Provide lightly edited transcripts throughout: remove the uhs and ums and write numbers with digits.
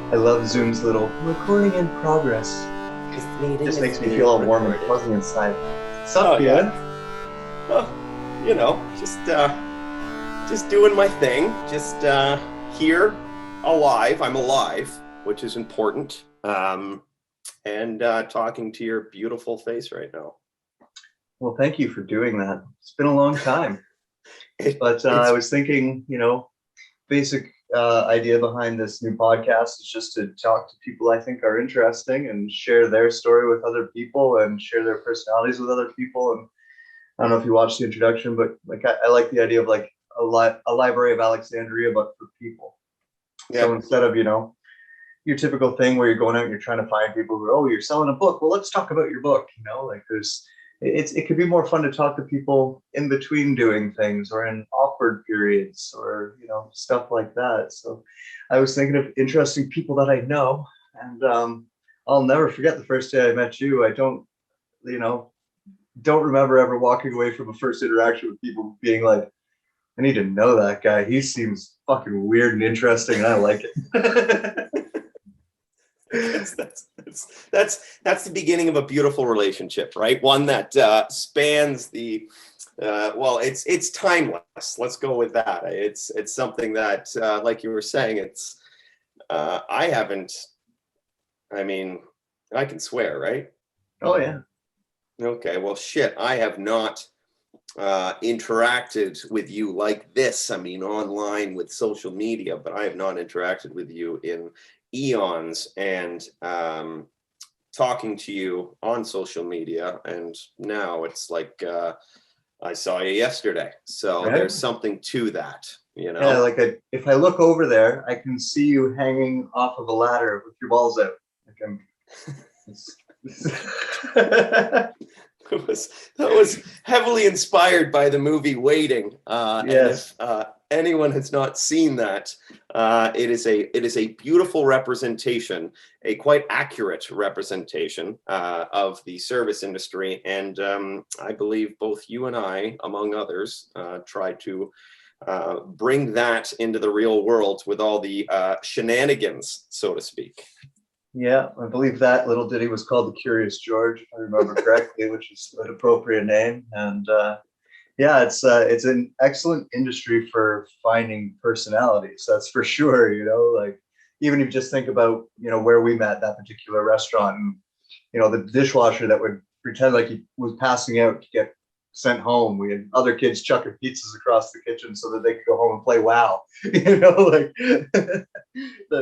I love Zoom's little recording in progress. Just makes me feel all warm and fuzzy inside. What's up, Oh Kealan? yeah. Oh, just doing my thing. Just here, alive. I'm alive, which is important. And talking to your beautiful face right now. Well, thank you for doing that. It's been a long time. But I It's was thinking, basic idea behind this new podcast is just to talk to people I think are interesting and share their story with other people and share their personalities with other people. And I don't know if you watched the introduction, but like I like the idea of like a library of Alexandria, but for people. yeah. So instead of, your typical thing where you're going out and you're trying to find people who, oh, you're selling a book. Well, let's talk about your book. Like it could be more fun to talk to people in between doing things or in awkward periods or, stuff like that. So I was thinking of interesting people that I know. And I'll never forget the first day I met you. I don't remember ever walking away from a first interaction with people being like, I need to know that guy. He seems fucking weird and interesting, and I like it. I guess that's the beginning of a beautiful relationship, right? One that spans the it's timeless. Let's go with that. It's something that, like you were saying, it's I haven't. I mean, I can swear, right? Oh yeah. Okay. Well, shit. I have not interacted with you like this. I mean, online with social media, but I have not interacted with you in eons. And talking to you on social media, and now it's like I saw you yesterday. So Right. there's something to that, Yeah, like if I look over there, I can see you hanging off of a ladder with your balls out. Like I'm. That was heavily inspired by the movie Waiting. And Yes. if anyone has not seen that, it is a beautiful representation, a quite accurate representation of the service industry. And I believe both you and I, among others, try to bring that into the real world with all the shenanigans, so to speak. Yeah, I believe that little ditty was called The Curious George, if I remember correctly, which is an appropriate name. And yeah, it's an excellent industry for finding personalities. That's for sure. Like even if you just think about where we met, that particular restaurant, and the dishwasher that would pretend like he was passing out to get sent home. We had other kids chucking pizzas across the kitchen so that they could go home and play WoW. Like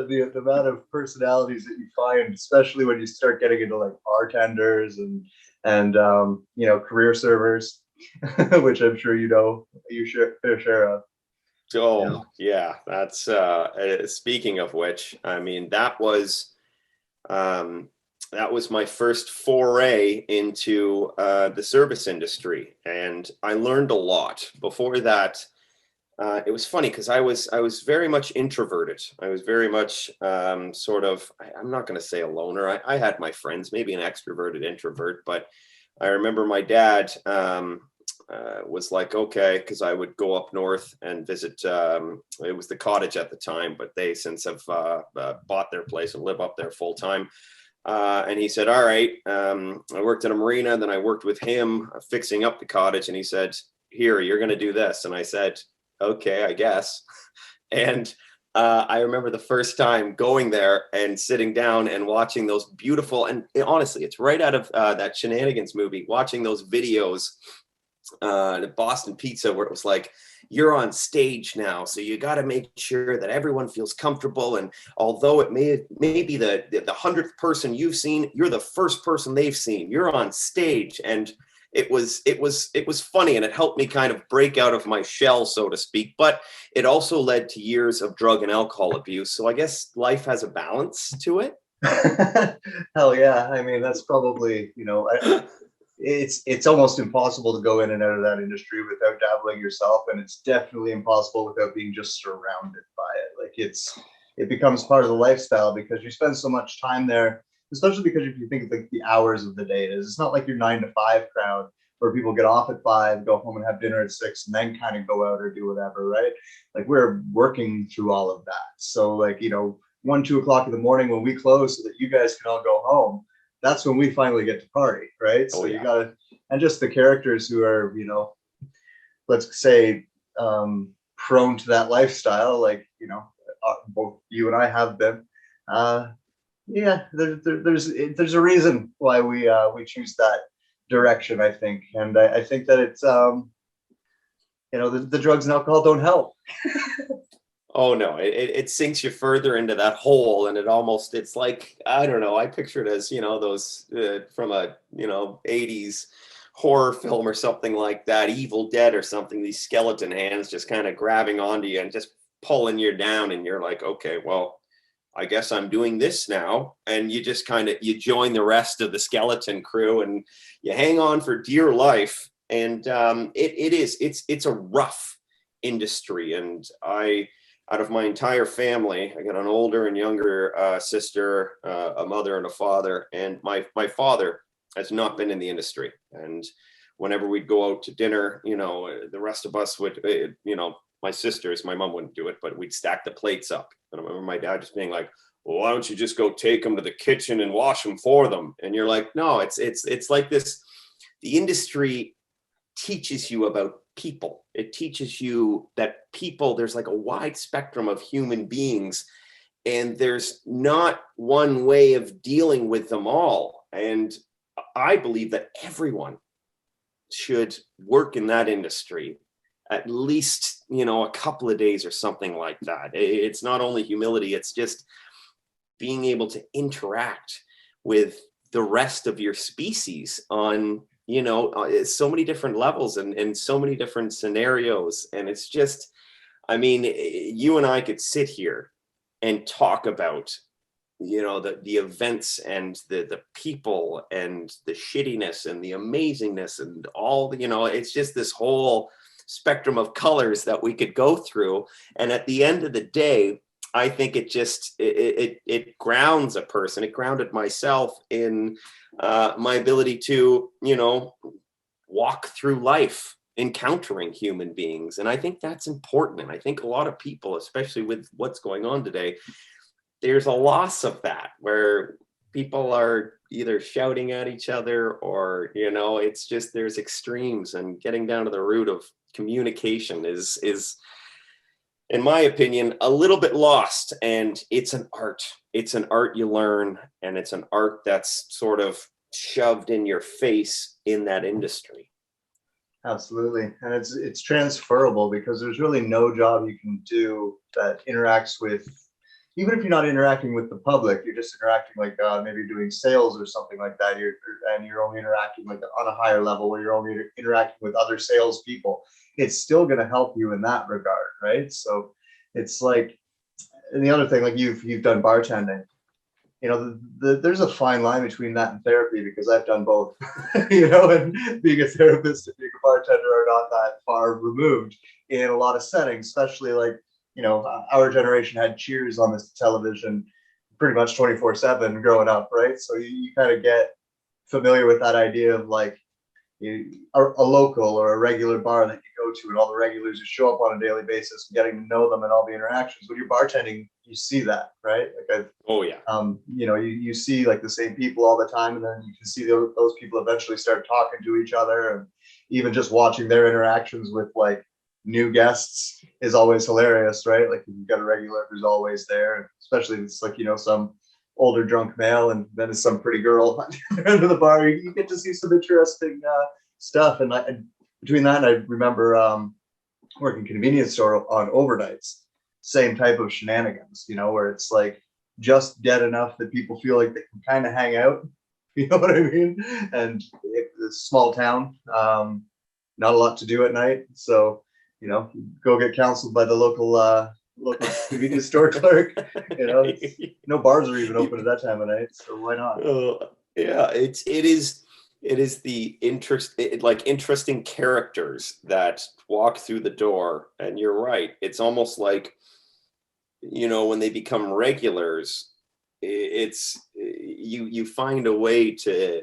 the amount of personalities that you find, especially when you start getting into like bartenders and career servers, which I'm sure you share fair share of. Oh, yeah, that's speaking of which, I mean, that was my first foray into the service industry, and I learned a lot. Before that, it was funny because I was very much introverted. I was very much sort of, I'm not going to say a loner. I had my friends, maybe an extroverted introvert, but I remember my dad was like, okay, because I would go up north and visit. It was the cottage at the time, but they since have bought their place and live up there full time. And he said, all right, I worked at a marina, then I worked with him fixing up the cottage. And he said, here, you're going to do this. And I said, okay, I guess. And I remember the first time going there and sitting down and watching those beautiful, and honestly, it's right out of that Shenanigans movie, watching those videos, the Boston Pizza, where it was like, you're on stage now, so you got to make sure that everyone feels comfortable. And although it may be the 100th person you've seen, you're the first person they've seen. You're on stage, and it was funny, and it helped me kind of break out of my shell, so to speak. But it also led to years of drug and alcohol abuse. So I guess life has a balance to it. Hell yeah. I mean, that's probably, it's almost impossible to go in and out of that industry without dabbling yourself, and it's definitely impossible without being just surrounded by it. Like it becomes part of the lifestyle because you spend so much time there, especially because if you think of like the hours of the day, it's not like your 9 to 5 crowd where people get off at 5, go home and have dinner at 6, and then kind of go out or do whatever, right? Like we're working through all of that. So like, 1, 2 o'clock in the morning when we close so that you guys can all go home, that's when we finally get to party, right? Oh So you yeah. gotta, and just the characters who are, let's say, prone to that lifestyle, like, both you and I have been. Yeah, there's a reason why we choose that direction, I think, and I think that it's the drugs and alcohol don't help. Oh no, it sinks you further into that hole, and it's like, I don't know, I picture it as, those from a 80s horror film or something like that, Evil Dead or something, these skeleton hands just kind of grabbing onto you and just pulling you down, and you're like, okay, well, I guess I'm doing this now. And you just you join the rest of the skeleton crew and you hang on for dear life. And it's a rough industry. And out of my entire family, I got an older and younger sister, a mother and a father. And my father has not been in the industry. And whenever we'd go out to dinner, the rest of us would, my sisters, my mom wouldn't do it, but we'd stack the plates up. And I remember my dad just being like, well, why don't you just go take them to the kitchen and wash them for them? And you're like, no, it's like this. The industry teaches you about people. It teaches you that people, there's like a wide spectrum of human beings, and there's not one way of dealing with them all. And I believe that everyone should work in that industry at least, a couple of days or something like that. It's not only humility, it's just being able to interact with the rest of your species on, so many different levels and so many different scenarios. And it's just, you and I could sit here and talk about, the events and the people and the shittiness and the amazingness and all the, it's just this whole spectrum of colors that we could go through. And at the end of the day, I think it grounds a person. It grounded myself in my ability to, walk through life encountering human beings. And I think that's important. And I think a lot of people, especially with what's going on today, there's a loss of that, where people are either shouting at each other or, it's just, there's extremes, and getting down to the root of communication is in my opinion a little bit lost. And it's an art you learn, and it's an art that's sort of shoved in your face in that industry. Absolutely. And it's transferable, because there's really no job you can do that interacts with, even if you're not interacting with the public, you're just interacting like maybe doing sales or something like that. You're only interacting like on a higher level, where you're only interacting with other salespeople. It's still going to help you in that regard, right? So it's like, and the other thing, like you've done bartending, there's a fine line between that and therapy, because I've done both, and being a therapist and being a bartender are not that far removed in a lot of settings, especially like, our generation had Cheers on this television pretty much 24/7 growing up, right? So you kind of get familiar with that idea of like a local or a regular bar that you go to, and all the regulars who show up on a daily basis, and getting to know them and all the interactions. When you're bartending, you see that, right? Like oh yeah. You see like the same people all the time, and then you can see those people eventually start talking to each other, and even just watching their interactions with like new guests is always hilarious, right? Like you've got a regular who's always there, especially if it's like, some older drunk male, and then it's some pretty girl under the bar. You get to see some interesting stuff. And between that, I remember working convenience store on overnights, same type of shenanigans, where it's like just dead enough that people feel like they can kind of hang out, you know what I mean? And it's a small town, not a lot to do at night, so go get counseled by the local convenience store clerk. No bars are even open at that time of night, so why not? Yeah, it is the interesting characters that walk through the door. And you're right, it's almost like, when they become regulars, it's you find a way to,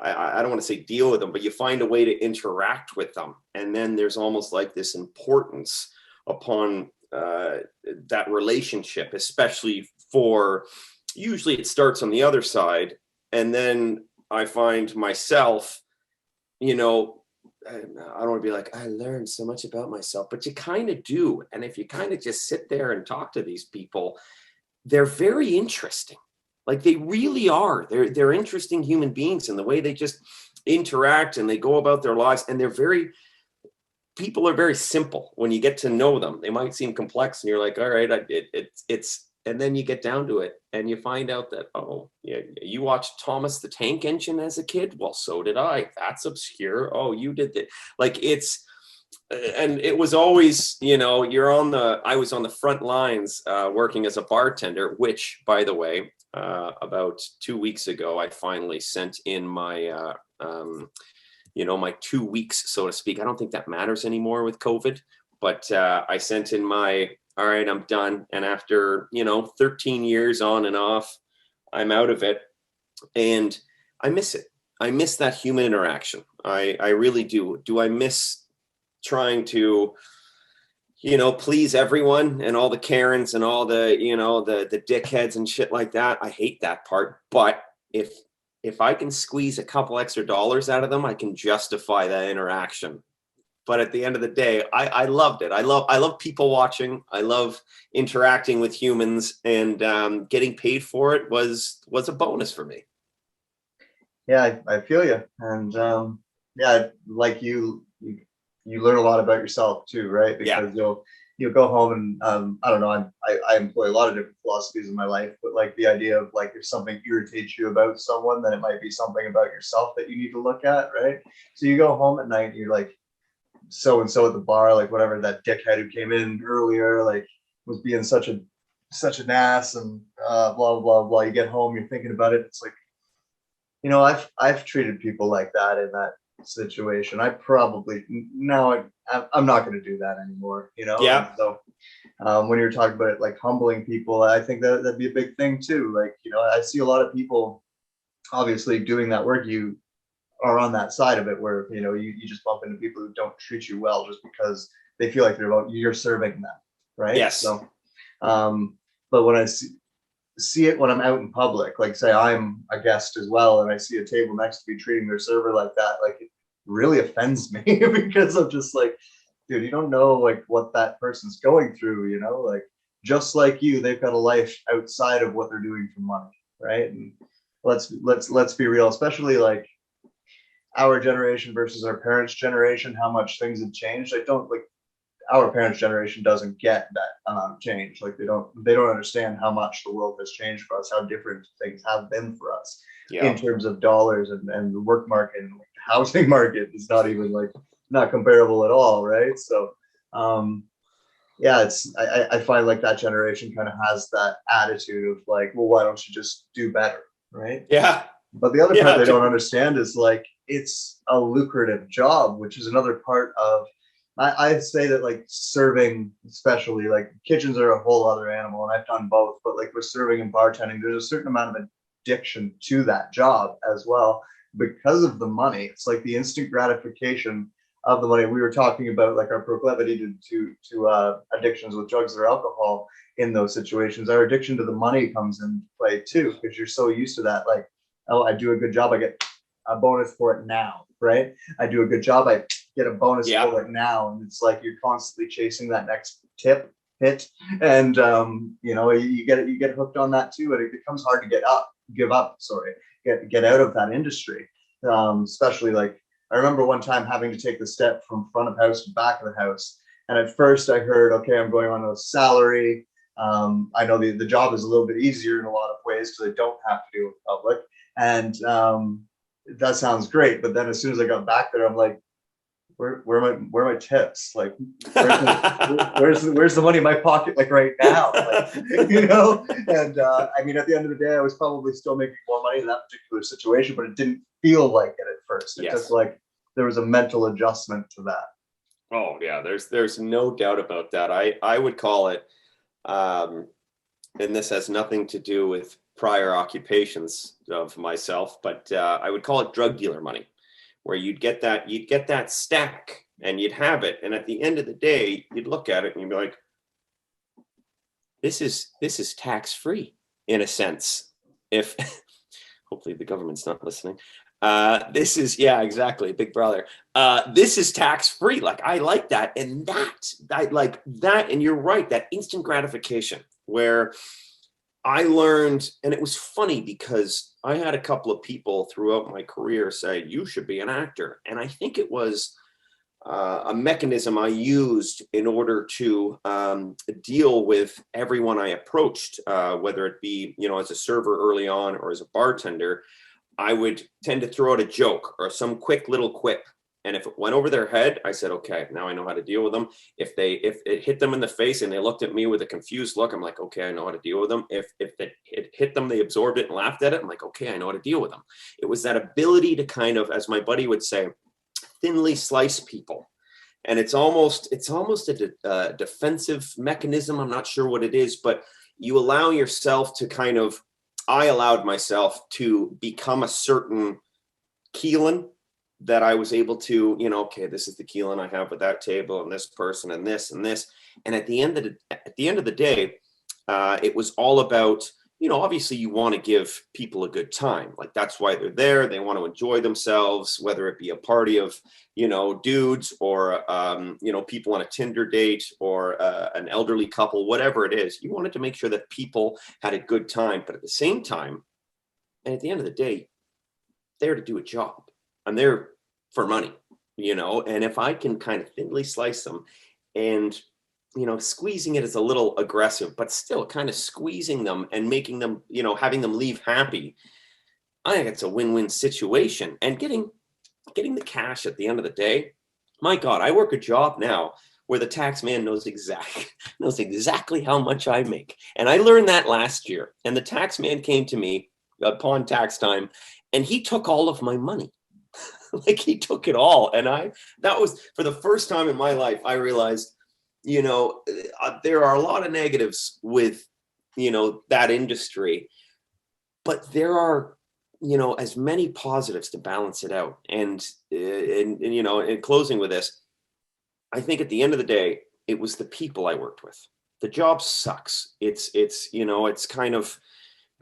I don't want to say deal with them, but you find a way to interact with them. And then there's almost like this importance upon that relationship, especially for, usually it starts on the other side. And then I find myself, you know, I don't want to be like, I learned so much about myself, but you kind of do. And if you kind of just sit there and talk to these people, they're very interesting. Like they really are. They're interesting human beings, and the way they just interact and they go about their lives, and people are very simple when you get to know them. They might seem complex, and you're like, all right, it's, and then you get down to it, and you find out that, oh, yeah, you watched Thomas the Tank Engine as a kid. Well, so did I. That's obscure. Oh, you did that. Like and it was always, you know, I was on the front lines working as a bartender, which, by the way, about 2 weeks ago, I finally sent in my, my 2 weeks, so to speak. I don't think that matters anymore with COVID, but I sent in all right, I'm done. And after, 13 years on and off, I'm out of it. And I miss it. I miss that human interaction. I really do. Do I miss trying to, please everyone and all the Karens and all the, the dickheads and shit like that? I hate that part. But if I can squeeze a couple extra dollars out of them, I can justify that interaction. But at the end of the day, I loved it. I love people watching. I love interacting with humans, and getting paid for it was a bonus for me. Yeah, I feel you. And yeah, like you learn a lot about yourself too, right? Because you'll go home and I don't know, I employ a lot of different philosophies in my life, but like the idea of like if something irritates you about someone, then it might be something about yourself that you need to look at, right? So you go home at night and you're like, so and so at the bar, like whatever, that dickhead who came in earlier, like was being such an ass, and blah blah blah blah. You get home, you're thinking about it. It's like, I've treated people like that in that situation. I probably now I'm not going to do that anymore. Yeah. And so when you're talking about it, like humbling people, I think that'd be a big thing too. Like, I see a lot of people obviously doing that work. You are on that side of it where you just bump into people who don't treat you well just because they feel like you're serving them, right? Yes. So but when I see it when I'm out in public, like say I'm a guest as well, and I see a table next to me treating their server like that, like it really offends me because I'm just like, dude, you don't know like what that person's going through, like just like you, they've got a life outside of what they're doing for money, right? And let's be real, especially like our generation versus our parents' generation, how much things have changed. I don't like our parents' generation doesn't get that change. Like they don't understand how much the world has changed for us, how different things have been for us in terms of dollars and the work market and the housing market is not comparable at all, right? So yeah, I find like that generation kind of has that attitude of like, well, why don't you just do better, right? Yeah. But the other part they don't understand is like it's a lucrative job, which is another part of. I'd say that like serving, especially like kitchens are a whole other animal, and I've done both. But like with serving and bartending, there's a certain amount of addiction to that job as well because of the money. It's like the instant gratification of the money. We were talking about like our proclivity to addictions with drugs or alcohol in those situations. Our addiction to the money comes into play too, because you're so used to that. Like, oh, I do a good job, I get a bonus for it now, right? I do a good job, I get a bonus for it now. And it's like you're constantly chasing that next hit. And you get hooked on that too. And it becomes hard to get out of that industry. Especially like I remember one time having to take the step from front of house to back of the house. And at first I heard, okay, I'm going on a salary. I know the job is a little bit easier in a lot of ways because I don't have to deal with public. And that sounds great. But then as soon as I got back there, I'm like, where are my tips? Like, where's the money in my pocket? Like right now, like, And I mean, at the end of the day, I was probably still making more money in that particular situation, but it didn't feel like it at first. It took like there was a mental adjustment to that. Oh yeah, there's no doubt about that. I would call it, and this has nothing to do with prior occupations of myself, but I would call it drug dealer money, where you'd get that stack and you'd have it. And at the end of the day, you'd look at it and you'd be like, this is tax free. in a sense. If hopefully the government's not listening. This is, yeah, exactly, Big Brother. This is tax-free. Like, I like that. And I like that. And you're right, that instant gratification where I learned, and it was funny because I had a couple of people throughout my career say, you should be an actor. And I think it was a mechanism I used in order to deal with everyone I approached, whether it be, as a server early on or as a bartender. I would tend to throw out a joke or some quick little quip. And if it went over their head, I said, okay, now I know how to deal with them. If it hit them in the face and they looked at me with a confused look, I'm like, okay, I know how to deal with them. If it hit them, they absorbed it and laughed at it. I'm like, okay, I know how to deal with them. It was that ability to kind of, as my buddy would say, thinly slice people. And it's almost a defensive mechanism. I'm not sure what it is, but you allow yourself to kind of, I allowed myself to become a certain Kealan that I was able to, okay, this is the Kealan I have with that table and this person and this and this. And at the end of the day, it was all about, obviously you want to give people a good time. Like, that's why they're there. They want to enjoy themselves, whether it be a party of, dudes or, people on a Tinder date or an elderly couple, whatever it is. You wanted to make sure that people had a good time. But at the same time, and at the end of the day, they're to do a job. I'm there for money, and if I can kind of thinly slice them and, squeezing it is a little aggressive, but still kind of squeezing them and making them, having them leave happy. I think it's a win-win situation. And getting the cash at the end of the day, my God, I work a job now where the tax man knows exactly how much I make. And I learned that last year. And the tax man came to me upon tax time and he took all of my money. Like, he took it all. And that was for the first time in my life, I realized, there are a lot of negatives with, that industry, but there are, as many positives to balance it out. And in closing with this, I think at the end of the day, it was the people I worked with. The job sucks. It's kind of,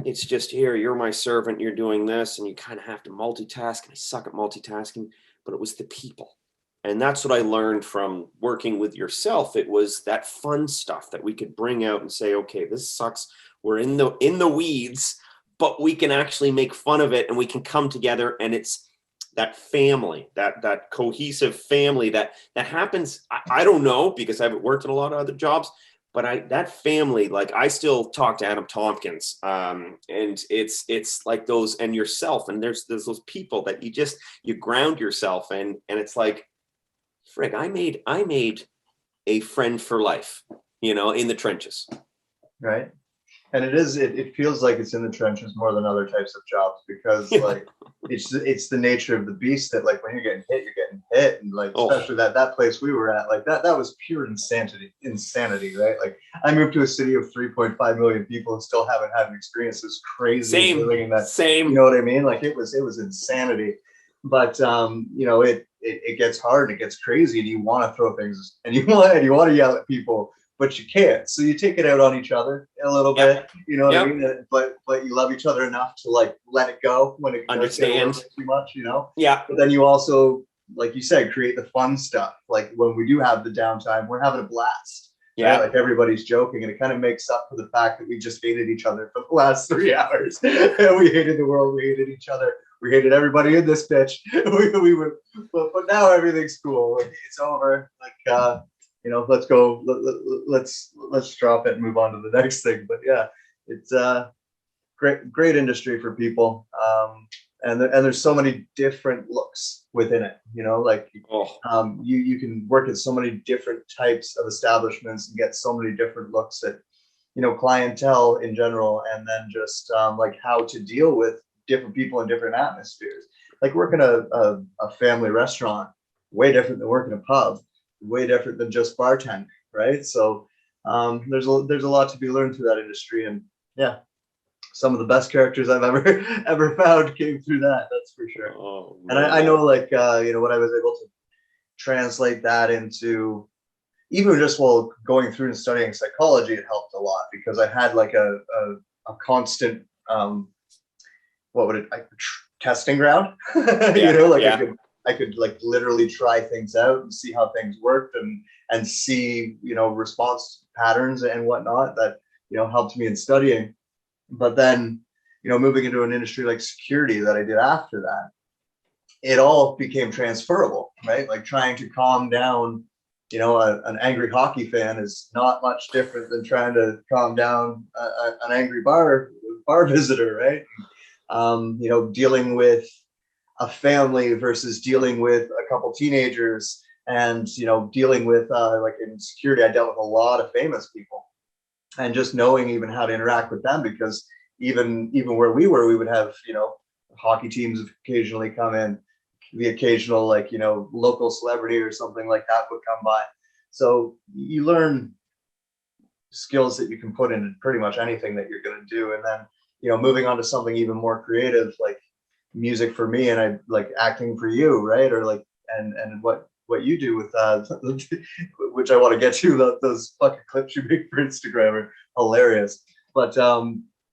it's just, here, you're my servant, you're doing this, and you kind of have to multitask, and I suck at multitasking, but it was the people. And that's what I learned from working with yourself. It was that fun stuff that we could bring out and say, okay, this sucks. We're in the weeds, but we can actually make fun of it and we can come together. And it's that family, that cohesive family that happens. I don't know, because I haven't worked in a lot of other jobs, but that family, like, I still talk to Adam Tompkins, and it's like those, and yourself, and there's those people that you ground yourself in, and it's like, frig, I made a friend for life, in the trenches. Right. And it feels like it's in the trenches more than other types of jobs, because like it's the nature of the beast that, like, when you're getting hit, and like, especially that place we were at, like that was pure insanity, right? Like, I moved to a city of 3.5 million people and still haven't had an experience as crazy living that. Same. You know what I mean? Like, it was insanity. But it gets hard, it gets crazy, and you want to throw things, and you want to yell at people, but you can't. So you take it out on each other a little bit, you know what I mean? But you love each other enough to, like, let it go when it understand too much, Yeah. But then you also, like you said, create the fun stuff. Like, when we do have the downtime, we're having a blast. Yeah. Right? Like, everybody's joking, and it kind of makes up for the fact that we just hated each other for the last 3 hours. And we hated the world, we hated each other, we hated everybody in this bitch. we were, but now everything's cool. Like, it's over. Like, let's go. Let's drop it and move on to the next thing. But yeah, it's great industry for people. And there's so many different looks within it. Like, you can work at so many different types of establishments and get so many different looks at, clientele in general, and then just like how to deal with different people in different atmospheres. Like, working a family restaurant, way different than working a pub, way different than just bartending, right? So there's a lot to be learned through that industry, and yeah, some of the best characters I've ever found came through that. That's for sure. Oh, and I know, like, when I was able to translate that into, even just while going through and studying psychology, it helped a lot, because I had like a a constant, what would it, testing ground. Yeah, Like yeah. I could like literally try things out and see how things worked, and see, response patterns and whatnot that, helped me in studying. But then, moving into an industry like security that I did after that, it all became transferable, right? Like trying to calm down, an angry hockey fan is not much different than trying to calm down an angry bar visitor, right? Dealing with a family versus dealing with a couple teenagers, and dealing with like in security, I dealt with a lot of famous people, and just knowing even how to interact with them, because even where we were, we would have hockey teams occasionally come in, the occasional like local celebrity or something like that would come by. So you learn skills that you can put into pretty much anything that you're going to do. And then moving on to something even more creative like music for me, and I like acting for you, right? Or like and what you do with which I want to get to, those fucking clips you make for Instagram are hilarious. But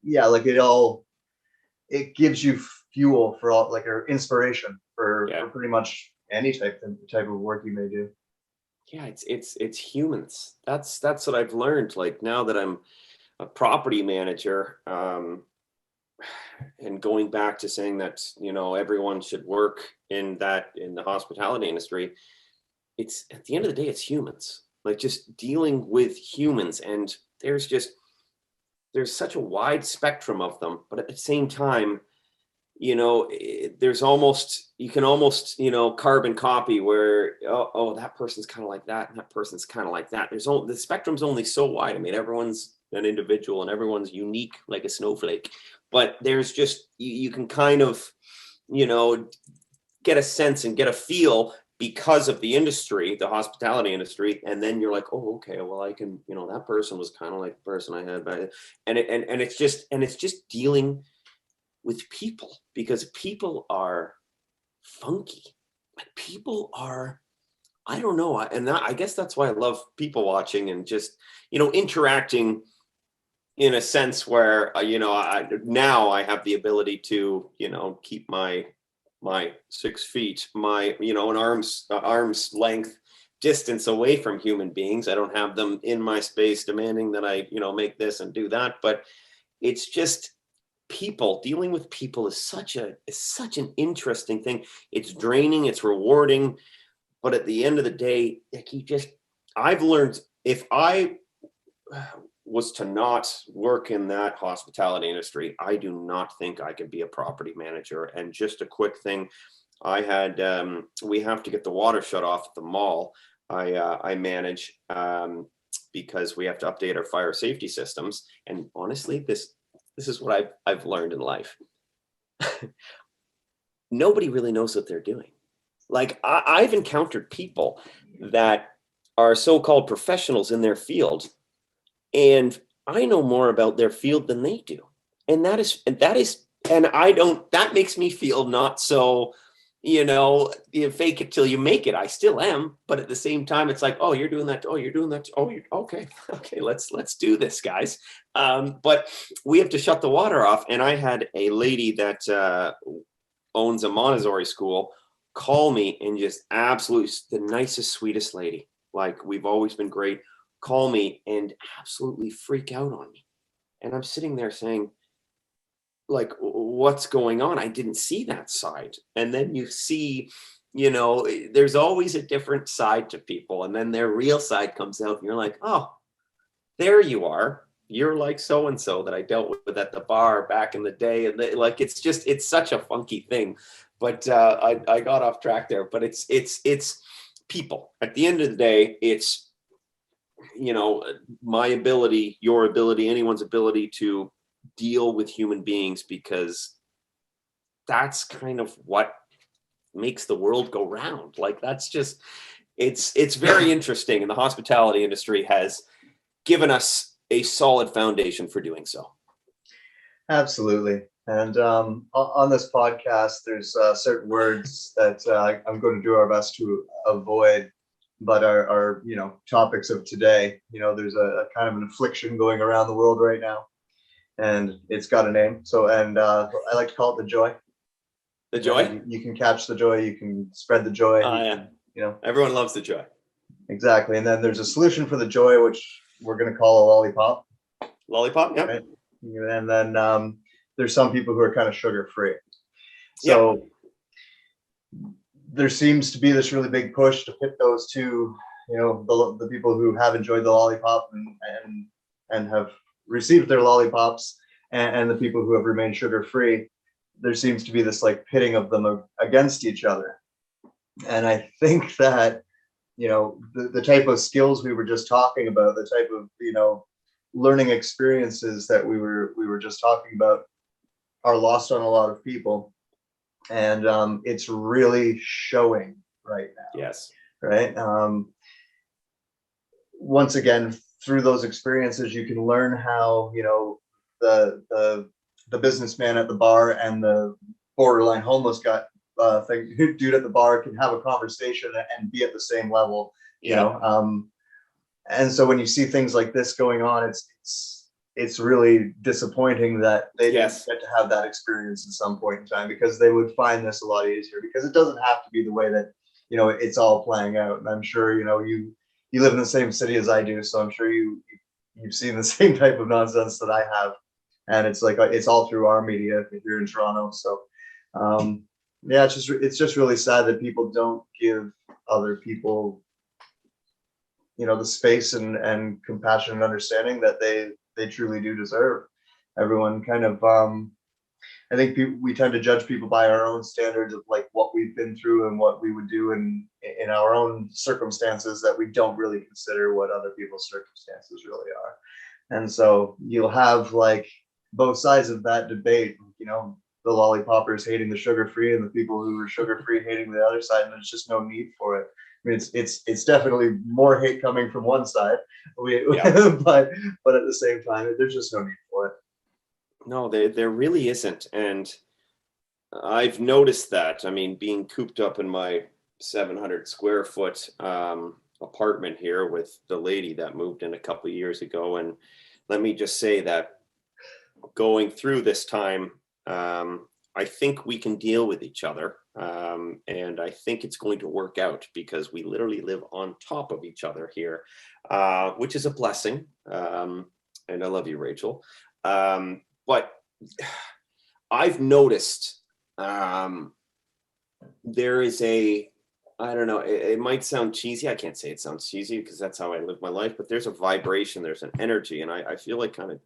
yeah, like it gives you fuel for all, like, or inspiration for pretty much any type of work you may do. Yeah, it's humans. That's what I've learned. Like now that I'm a property manager, and going back to saying that everyone should work in the hospitality industry. It's at the end of the day, it's humans. Like just dealing with humans, and there's such a wide spectrum of them, but at the same time, there's almost, you can almost, carbon copy where, oh, that person's kind of like that, and that person's kind of like that. The spectrum's only so wide. I mean, everyone's an individual and everyone's unique like a snowflake, but there's just, you can kind of, get a sense and get a feel because of the industry, the hospitality industry. And then you're like, oh, okay, well, I can, that person was kind of like the person I had back. And it's just dealing with people, because people are funky. Like people are, I don't know. I guess that's why I love people watching and just, interacting in a sense where, now I have the ability to, keep my 6 feet, an arm's length distance away from human beings. I don't have them in my space demanding that I, make this and do that. But it's just, people, dealing with people is such an interesting thing. It's draining, it's rewarding, but at the end of the day, like I've learned, if I was to not work in that hospitality industry, I do not think I could be a property manager. And just a quick thing, I had we have to get the water shut off at the mall. I manage because we have to update our fire safety systems. And honestly, this is what I've learned in life. Nobody really knows what they're doing. Like I've encountered people that are so-called professionals in their field, and I know more about their field than they do. And that makes me feel not so, you fake it till you make it. I still am, but at the same time, it's like, oh, you're doing that. Oh, you're doing that. Oh, okay. Let's do this, guys. But we have to shut the water off. And I had a lady that owns a Montessori school call me, and just absolutely the nicest, sweetest lady. Like, we've always been great. Call me and absolutely freak out on me. And I'm sitting there saying, like, what's going on? I didn't see that side. And then you see, there's always a different side to people. And then their real side comes out, and you're like, oh, there you are. You're like so-and-so that I dealt with at the bar back in the day. And it's such a funky thing. But I got off track there. But it's people. At the end of the day, it's, my ability, your ability, anyone's ability to deal with human beings, because that's kind of what makes the world go round. Like, that's just, it's very interesting. And the hospitality industry has given us a solid foundation for doing so. Absolutely. And on this podcast, there's certain words that I'm going to do our best to avoid, but are topics of today. There's a kind of an affliction going around the world right now, and it's got a name. So, and I like to call it the joy. The joy? You can catch the joy, you can spread the joy. Yeah. You know, Everyone loves the joy. exactly. And then there's a solution for the joy, which we're going to call a lollipop. Lollipop, yeah. Right? And then there's some people who are kind of sugar free. So there seems to be this really big push to pit those two, you know, the people who have enjoyed the lollipop and have received their lollipops, and the people who have remained sugar free. There seems to be this like pitting of them against each other. And I think that, you know, the type of skills we were just talking about, the type of, you know, learning experiences that we were just talking about are lost on a lot of people. And it's really showing right now. Yes. Right. Once again, through those experiences, you can learn how, you know, the businessman at the bar and the borderline homeless guy dude at the bar can have a conversation and be at the same level. You know, and so when you see things like this going on, it's really disappointing that they didn't get to have that experience at some point in time, because they would find this a lot easier, because it doesn't have to be the way that, you know, it's all playing out. And I'm sure, you know, you live in the same city as I do, so I'm sure you've seen the same type of nonsense that I have. And it's like, it's all through our media if you're in Toronto. So yeah, it's just really sad that people don't give other people, you know, the space and compassion and understanding that they truly do deserve. Everyone kind of I think we tend to judge people by our own standards of like what we've been through and what we would do in our own circumstances, that we don't really consider what other people's circumstances really are. And so you'll have like both sides of that debate, you know, the lollipoppers hating the sugar-free and the people who are sugar-free hating the other side, and there's just no need for it. I mean, it's definitely more hate coming from one side, but at the same time, there's just no need for it. No, there really isn't. And I've noticed that. I mean, being cooped up in my 700 square foot apartment here with the lady that moved in a couple of years ago. And let me just say that going through this time, I think we can deal with each other. And I think it's going to work out, because we literally live on top of each other here, which is a blessing. And I love you, Rachel. But I've noticed there is I don't know, it might sound cheesy. I can't say it sounds cheesy, because that's how I live my life, but there's a vibration, there's an energy. And I feel like kind of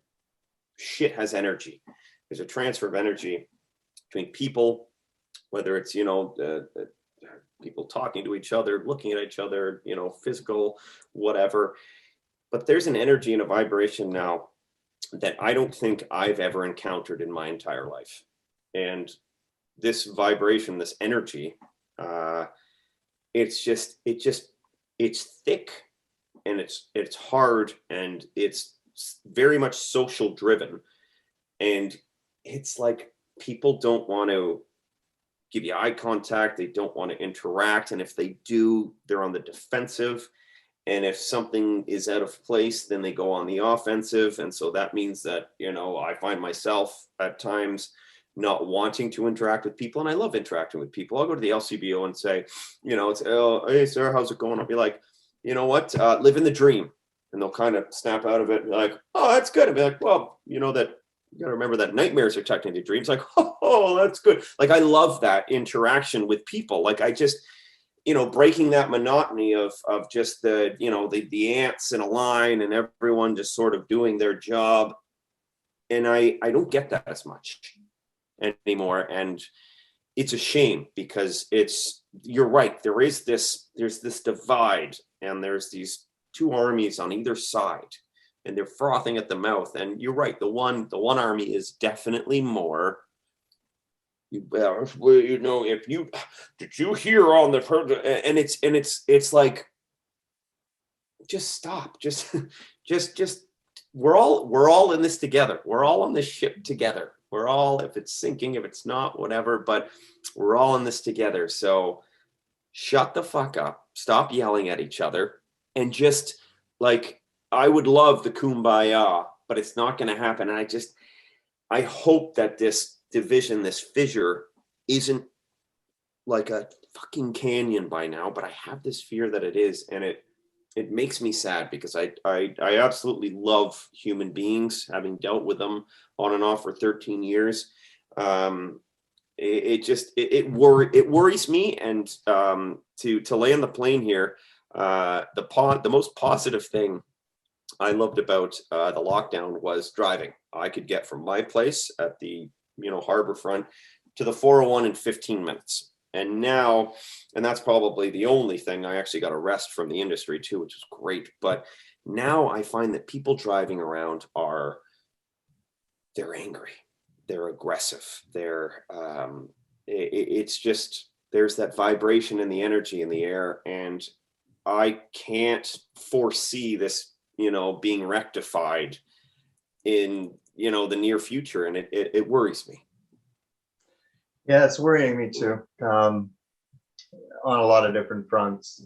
shit has energy. There's a transfer of energy between people, whether it's, you know, people talking to each other, looking at each other, you know, physical, whatever. But there's an energy and a vibration now that I don't think I've ever encountered in my entire life. And this vibration, this energy, it's thick, and it's hard, and it's very much social driven. And it's like people don't want to give you eye contact. They don't want to interact. And if they do, they're on the defensive. And if something is out of place, then they go on the offensive. And so that means that, you know, I find myself at times not wanting to interact with people. And I love interacting with people. I'll go to the LCBO and say, you know, it's, oh, hey, sir, how's it going? I'll be like, you know what, living the dream. And they'll kind of snap out of it and be like, oh, that's good. I'll be like, well, you know that, you gotta remember that nightmares are technically dreams. Like, oh, that's good. Like, I love that interaction with people. Like, I just, you know, breaking that monotony of just the, you know, the ants in a line and everyone just sort of doing their job. And I don't get that as much anymore. And it's a shame, because you're right. There's this divide, and there's these two armies on either side, and they're frothing at the mouth. And you're right. The one army is definitely more, well, you know, did you hear on the, and it's like, just stop, just we're all in this together. We're all on this ship together. We're all, if it's sinking, if it's not, whatever, but we're all in this together. So shut the fuck up, stop yelling at each other, and just, like, I would love the kumbaya, but it's not going to happen. And I hope that this division, this fissure, isn't like a fucking canyon by now, but I have this fear that it is, and it makes me sad because I absolutely love human beings, having dealt with them on and off for 13 years. It worries me, and to land the plane here, the most positive thing I loved about the lockdown was driving. I could get from my place at the harbor front to the 401 in 15 minutes. And now, and that's probably the only thing, I actually got a rest from the industry too, which is great. But now I find that people driving around they're angry, they're aggressive, it's just, there's that vibration and the energy in the air, and I can't foresee this being rectified in the near future, and it worries me. Yeah, it's worrying me too, on a lot of different fronts.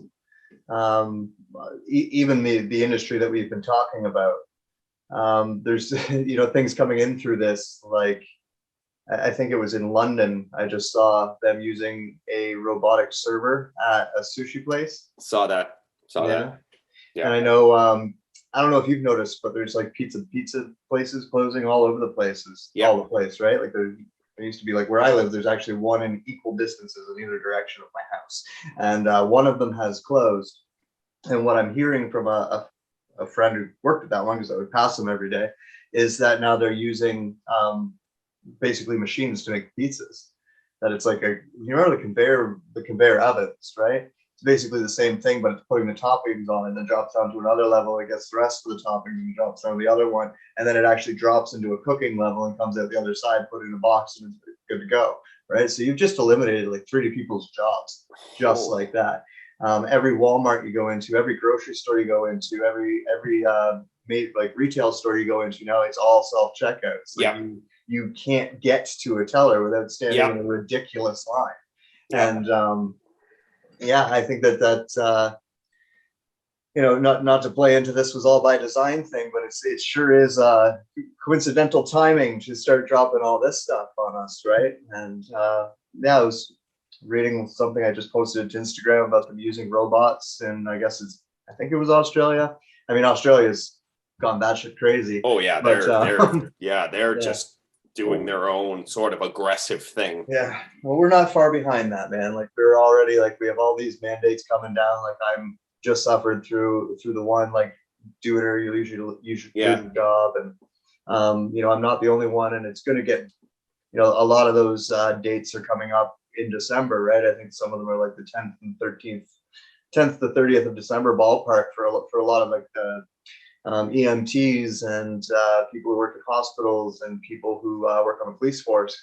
Even the industry that we've been talking about, there's things coming in through this, like I think it was in London, I just saw them using a robotic server at a sushi place. Saw that. Yeah. Yeah. And I know, I don't know if you've noticed, but there's like pizza places closing all over the places. Yeah. All the place, right? Like there used to be, like where I live, there's actually one in equal distances in either direction of my house. And one of them has closed. And what I'm hearing from a friend who worked at that one, because I would pass them every day, is that now they're using basically machines to make pizzas. That it's like you remember the conveyor ovens, right? It's basically the same thing, but it's putting the toppings on and then drops down to another level. It gets the rest of the toppings and drops down to the other one, and then it actually drops into a cooking level and comes out the other side, put it in a box, and it's good to go, right? So you've just eliminated like 30 people's jobs just like that. Every Walmart you go into, every grocery store you go into, every like retail store you go into now, it's all self checkouts. Like Yeah. You can't get to a teller without standing in a ridiculous line. Yeah. And yeah, I think that not to play into this was all by design thing, but it sure is coincidental timing to start dropping all this stuff on us, right? And yeah, I was reading something I just posted to Instagram about them using robots, and I think it was Australia. I mean, Australia's gone batshit crazy. Oh yeah, they're yeah. just doing their own sort of aggressive thing. Yeah, well, we're not far behind that, man. Like we're already, like, we have all these mandates coming down. Like I'm just suffered through the one, like, do it or you should lose your job. And I'm not the only one, and it's going to get, a lot of those dates are coming up in December, right? I think some of them are like the 10th and 13th, 10th to 30th of December ballpark for a lot of like the EMTs and people who work in hospitals and people who work on the police force.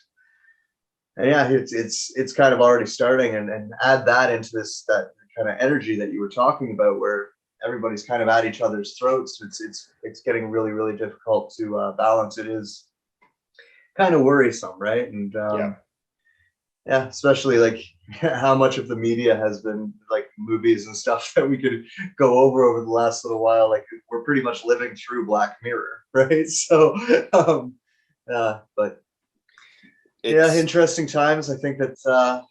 And yeah, it's kind of already starting, and add that into that kind of energy that you were talking about, where everybody's kind of at each other's throats. It's getting really, really difficult to balance. It is kind of worrisome, right? And yeah, especially like how much of the media has been like movies and stuff that we could go over the last little while. Like we're pretty much living through Black Mirror, right? So, but yeah, interesting times. I think that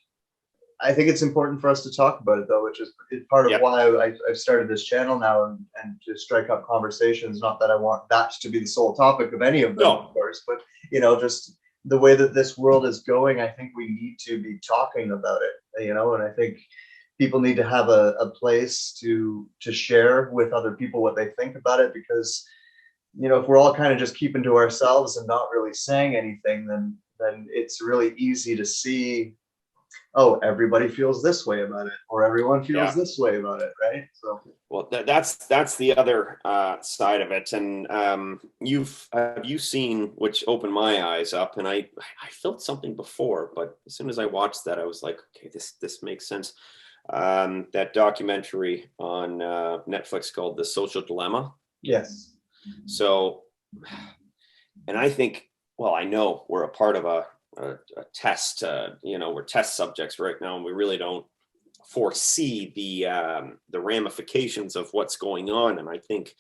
I think it's important for us to talk about it, though, which is part of why I've started this channel now, and to strike up conversations. Not that I want that to be the sole topic of any of them, of course, but just the way that this world is going, I think we need to be talking about it, and I think people need to have a place to share with other people what they think about it, because, if we're all kind of just keeping to ourselves and not really saying anything, then it's really easy to see, oh, everybody feels this way about it, or everyone feels this way about it, right? So, well, that's the other side of it. And have you seen, which opened my eyes up, and I felt something before, but as soon as I watched that, I was like, okay, this makes sense. That documentary on Netflix called The Social Dilemma. Yes. So, and I think, well, I know we're a part of a test, we're test subjects right now, and we really don't foresee the ramifications of what's going on. And I think,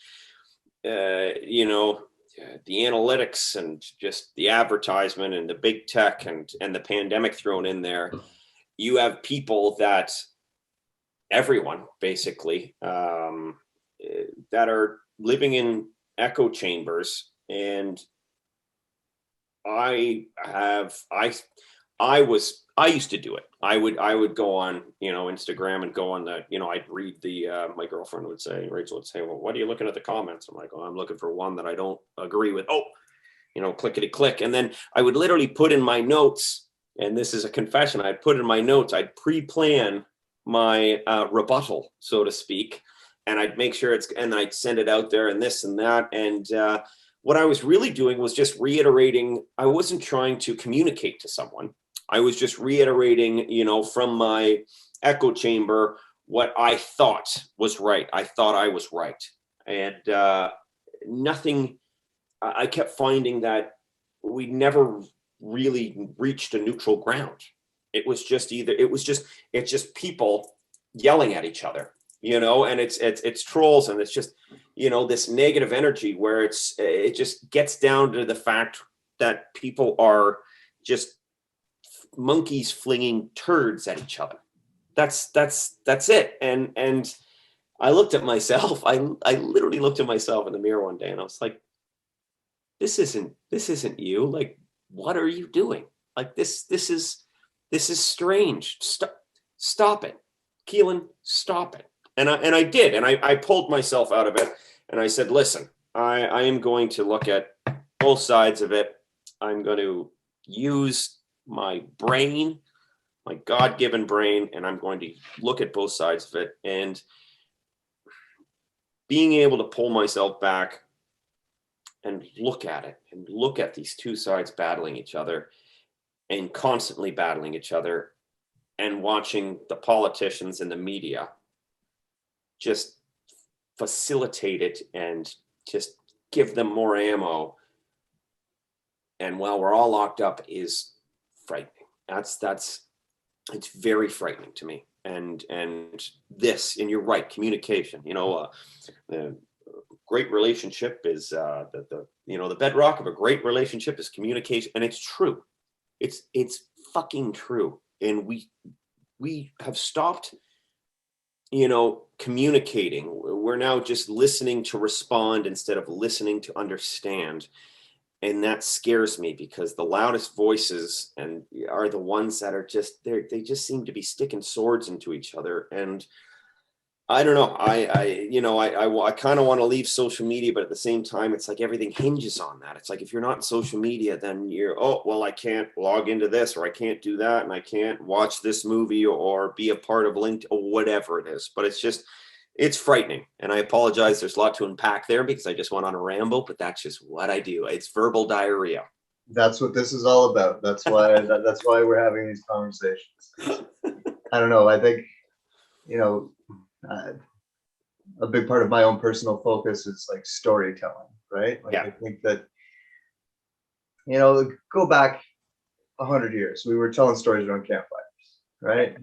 the analytics and just the advertisement and the big tech and the pandemic thrown in there, you have people that everyone basically that are living in echo chambers. And I used to do it. I would go on, Instagram and go on the, I'd read my girlfriend would say, Rachel would say, well, what are you looking at the comments? I'm like, oh, I'm looking for one that I don't agree with. Oh, clickety click. And then I would literally put in my notes, and this is a confession, I'd put in my notes, I'd pre-plan my rebuttal, so to speak. And I'd make sure and I'd send it out there and this and that. And what I was really doing was just reiterating. I wasn't trying to communicate to someone. I was just reiterating, from my echo chamber, what I thought was right. I thought I was right. And I kept finding that we never really reached a neutral ground. It's just people yelling at each other, and it's trolls, and it's just, this negative energy where it just gets down to the fact that people are just monkeys flinging turds at each other. That's it. And I looked at myself. I literally looked at myself in the mirror one day, and I was like, this isn't you. Like, what are you doing? Like, this is strange. Stop it. Kealan, stop it. And I did. And I pulled myself out of it. And I said, listen, I am going to look at both sides of it. I'm going to use my brain, my God-given brain, and I'm going to look at both sides of it. And being able to pull myself back and look at it and look at these two sides battling each other and constantly battling each other, and watching the politicians and the media just facilitate it and just give them more ammo. And while we're all locked up is frightening. It's very frightening to me. And you're right, communication, the great relationship is the bedrock of a great relationship is communication. And it's true. It's fucking true. And we have stopped, communicating. We're now just listening to respond instead of listening to understand. And that scares me, because the loudest voices are the ones that are just there. They just seem to be sticking swords into each other. And I don't know. I kind of want to leave social media, but at the same time, it's like everything hinges on that. It's like, if you're not in social media, then I can't log into this, or I can't do that, and I can't watch this movie or be a part of LinkedIn or whatever it is. But it's frightening. And I apologize. There's a lot to unpack there, because I just went on a ramble, but that's just what I do. It's verbal diarrhea. That's what this is all about. That's why we're having these conversations. I don't know. I think, a big part of my own personal focus is like storytelling, right? Like, yeah. I think that, go back 100 years, we were telling stories around campfires, right?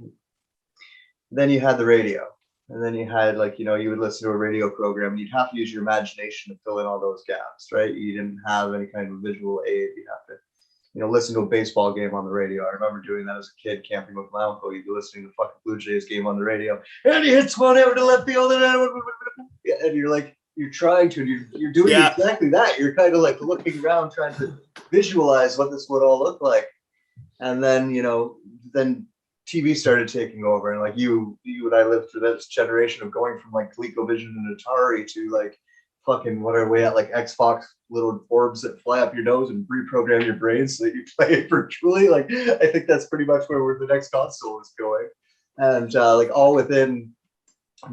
Then you had the radio, and then you had you would listen to a radio program, and you'd have to use your imagination to fill in all those gaps, right? You didn't have any kind of visual aid. You have to listen to a baseball game on the radio. I remember doing that as a kid, camping with my uncle. You'd be listening to the fucking Blue Jays game on the radio, and he hits one over to left field, and you're trying to, you're doing exactly that. You're kind of like looking around, trying to visualize what this would all look like. And then, then TV started taking over, and you and I lived through this generation of going from ColecoVision and Atari to fucking what are we at, Xbox, little orbs that fly up your nose and reprogram your brain so that you play it virtually. I think that's pretty much where the next console is going. And all within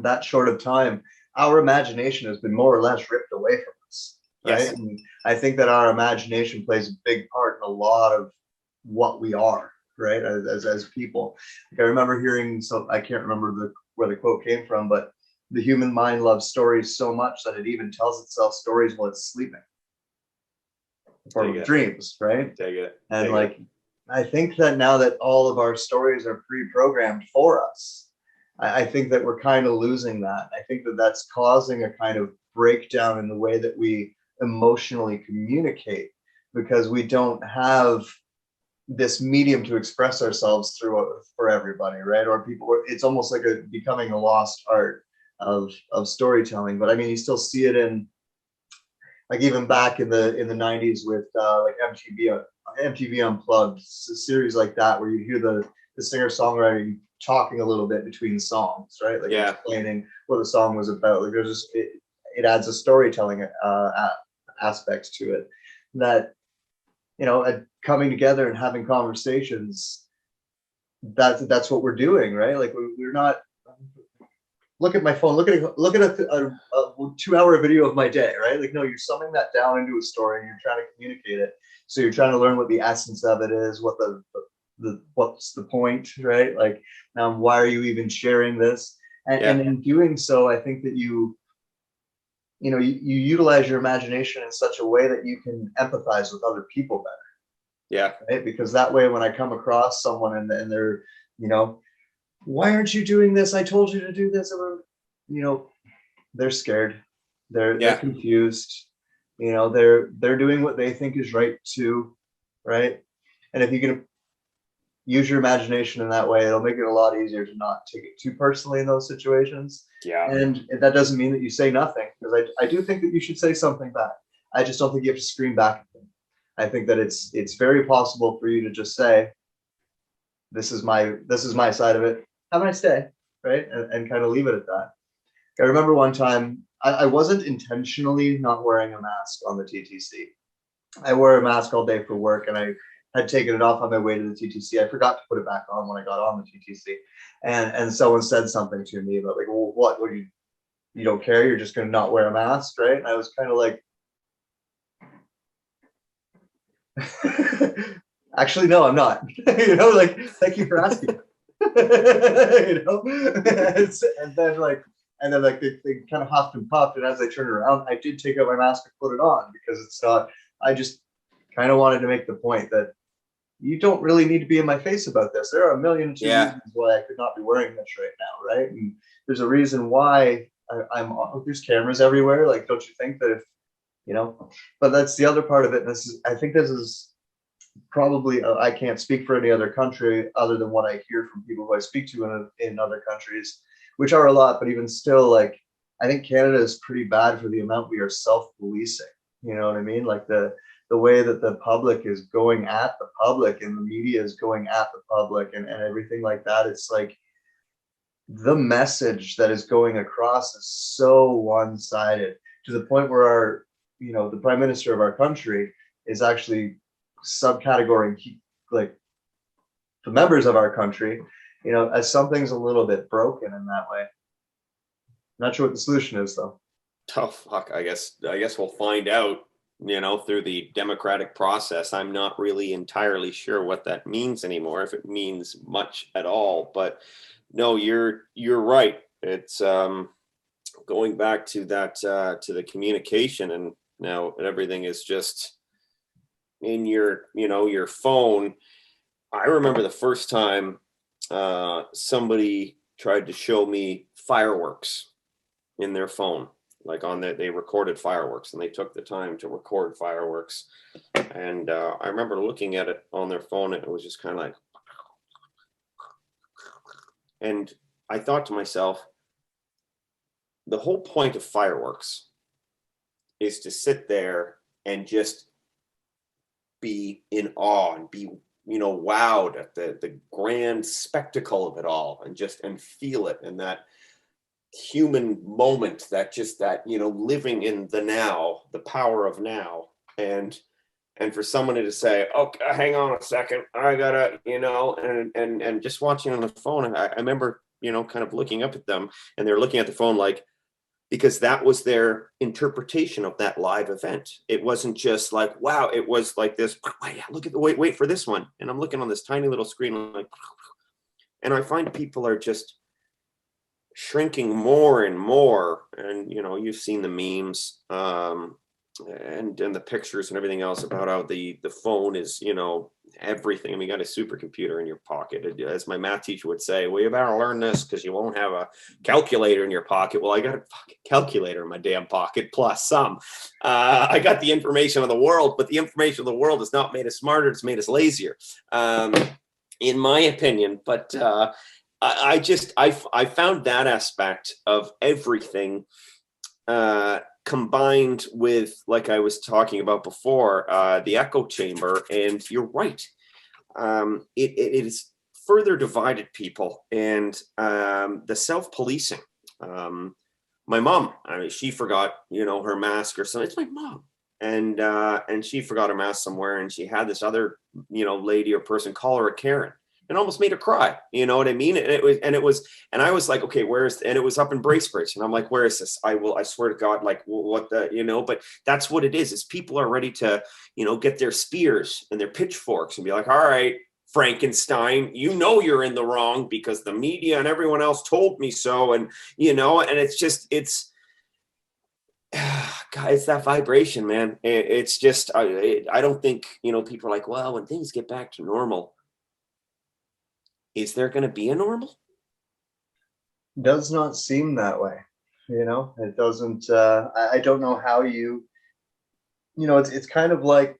that short of time, our imagination has been more or less ripped away from us. Right. Yes. And I think that our imagination plays a big part in a lot of what we are, right, as people. I remember hearing, so I can't remember where the quote came from, but the human mind loves stories so much that it even tells itself stories while it's sleeping. Or dreams, right? Take it. And I think that now that all of our stories are pre-programmed for us, I think that we're kind of losing that. I think that that's causing a kind of breakdown in the way that we emotionally communicate because we don't have this medium to express ourselves through for everybody, right? Or people, it's almost like becoming a lost art of storytelling. But I mean, you still see it in, like, even back in the 90s with like MTV Unplugged, series like that, where you hear the singer songwriter talking a little bit between songs, right? Like explaining what the song was about. Like there's just it adds a storytelling aspect to it that, you know, coming together and having conversations. That's what we're doing, right? Like we're not. Look at my phone. Look at a 2-hour video of my day, right? Like, no, you're summing that down into a story and you're trying to communicate it. So you're trying to learn what the essence of it is, what what's the point, right? Like, why are you even sharing this? And in doing so, I think that you utilize your imagination in such a way that you can empathize with other people better. Yeah. Right. Because that way, when I come across someone and they're, why aren't you doing this? I told you to do this. They're scared. They're confused. They're doing what they think is right too. Right. And if you can use your imagination in that way, it'll make it a lot easier to not take it too personally in those situations. Yeah. And that doesn't mean that you say nothing, because I do think that you should say something back. I just don't think you have to scream back at them. I think that it's very possible for you to just say, this is my side of it. Have a nice day, right? And kind of leave it at that. I remember one time I wasn't intentionally not wearing a mask on the TTC. I wore a mask all day for work, and I had taken it off on my way to the TTC. I forgot to put it back on when I got on the TTC, and someone said something to me about, like, well, what you don't care? You're just going to not wear a mask, right? And I was kind of like, actually, no, I'm not. Like, thank you for asking. And then they kind of huffed and puffed, and as I turned around, I did take out my mask and put it on, because it's not. I just kind of wanted to make the point that you don't really need to be in my face about this. There are a million and two reasons why I could not be wearing this right now, right? And there's a reason why I'm on. There's cameras everywhere. Like, don't you think that if But that's the other part of it. And I think this is probably, I can't speak for any other country other than what I hear from people who I speak to in other countries, which are a lot, but even still, like, I think Canada is pretty bad for the amount we are self-policing. You know what I mean? Like the way that the public is going at the public, and the media is going at the public, and everything like that. It's like the message that is going across is so one-sided, to the point where the prime minister of our country is actually subcategorizing, like, the members of our country, as something's a little bit broken in that way. Not sure what the solution is, though. Oh, fuck. I guess we'll find out, through the democratic process. I'm not really entirely sure what that means anymore, if it means much at all. But no, you're right. It's going back to that, to the communication, and now everything is just in your phone. I remember the first time somebody tried to show me fireworks in their phone, like they recorded fireworks, and they took the time to record fireworks. And I remember looking at it on their phone, and it was just kind of like, and I thought to myself, the whole point of fireworks is to sit there and just be in awe and be wowed at the grand spectacle of it all, and feel it, and that human moment, that living in the now, the power of now. And for someone to say, okay, hang on a second, I gotta, and just watching on the phone, I remember kind of looking up at them, and they're looking at the phone, like, because that was their interpretation of that live event. It wasn't just like, wow, it was like this, look at the wait for this one. And I'm looking on this tiny little screen, like, and I find people are just shrinking more and more. And, you've seen the memes. and the pictures and everything else about how the phone is, you know, everything. I mean, you got a supercomputer in your pocket. As my math teacher would say, well, you better learn this because you won't have a calculator in your pocket. Well, I got a fucking calculator in my damn pocket, plus some. I got the information of the world, but the information of the world has not made us smarter. It's made us lazier, in my opinion. But I found that aspect of everything combined with, like I was talking about before, the echo chamber. And you're right. It has further divided people, and the self-policing. My mom, I mean, she forgot, you know, her mask or something. It's my mom. And she forgot her mask somewhere, and she had this other, you know, lady or person call her a Karen. And almost made her cry. You know what I mean? And I was like, okay, and it was up in Bracebridge. And I'm like, where is this? I swear to God, like what the, you know, but that's what it is people are ready to, you know, get their spears and their pitchforks and be like, all right, Frankenstein, you know, you're in the wrong because the media and everyone else told me so. And, you know, and God, it's that vibration, man. It's just, I don't think, you know, people are like, well, when things get back to normal, is there going to be a normal? Does not seem that way. You know, it doesn't. I don't know how you know, it's kind of like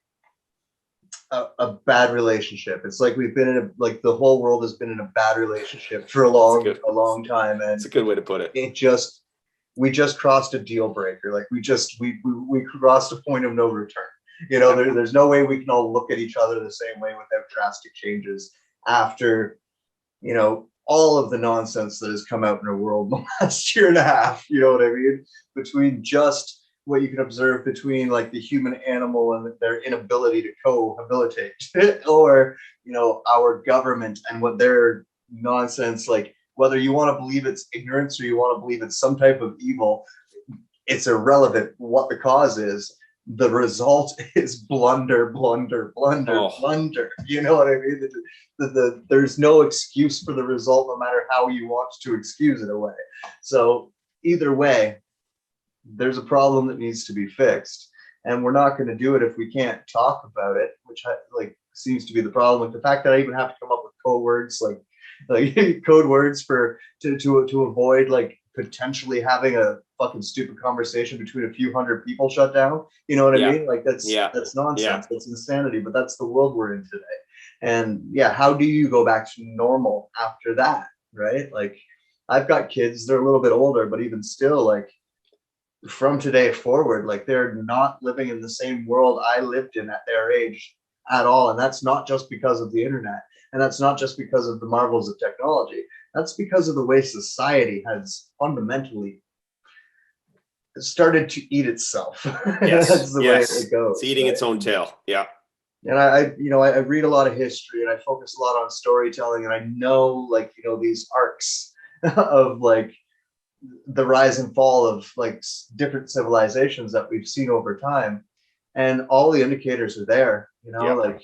a bad relationship. It's like we've been in like the whole world has been in a bad relationship for a long time, and it's a good way to put it. We just crossed a deal breaker. Like we crossed a point of no return. You know, there's no way we can all look at each other the same way without drastic changes after, you know, all of the nonsense that has come out in our world in the last year and a half. You know what I mean? Between just what you can observe between like the human animal and their inability to cohabitate, or, you know, our government and what their nonsense, like whether you want to believe it's ignorance or you want to believe it's some type of evil, it's irrelevant what the cause is. The result is blunder. You know what I mean? There's no excuse for the result, no matter how you want to excuse it away. So either way, there's a problem that needs to be fixed, and we're not going to do it if we can't talk about it, which like seems to be the problem. Like the fact that I even have to come up with code words, like code words to avoid like potentially having a fucking stupid conversation between a few hundred people shut down. You know what I mean? Like that's nonsense. That's insanity. But that's the world we're in today. And yeah, how do you go back to normal after that? Right? Like I've got kids, they're a little bit older, but even still, like from today forward, like they're not living in the same world I lived in at their age at all. And that's not just because of the internet. And that's not just because of the marvels of technology. That's because of the way society has fundamentally started to eat itself. Yes. That's the way it goes. It's eating its own tail. Yeah. And I read a lot of history, and I focus a lot on storytelling, and I know, like, you know, these arcs of like the rise and fall of like different civilizations that we've seen over time, and all the indicators are there. You know, like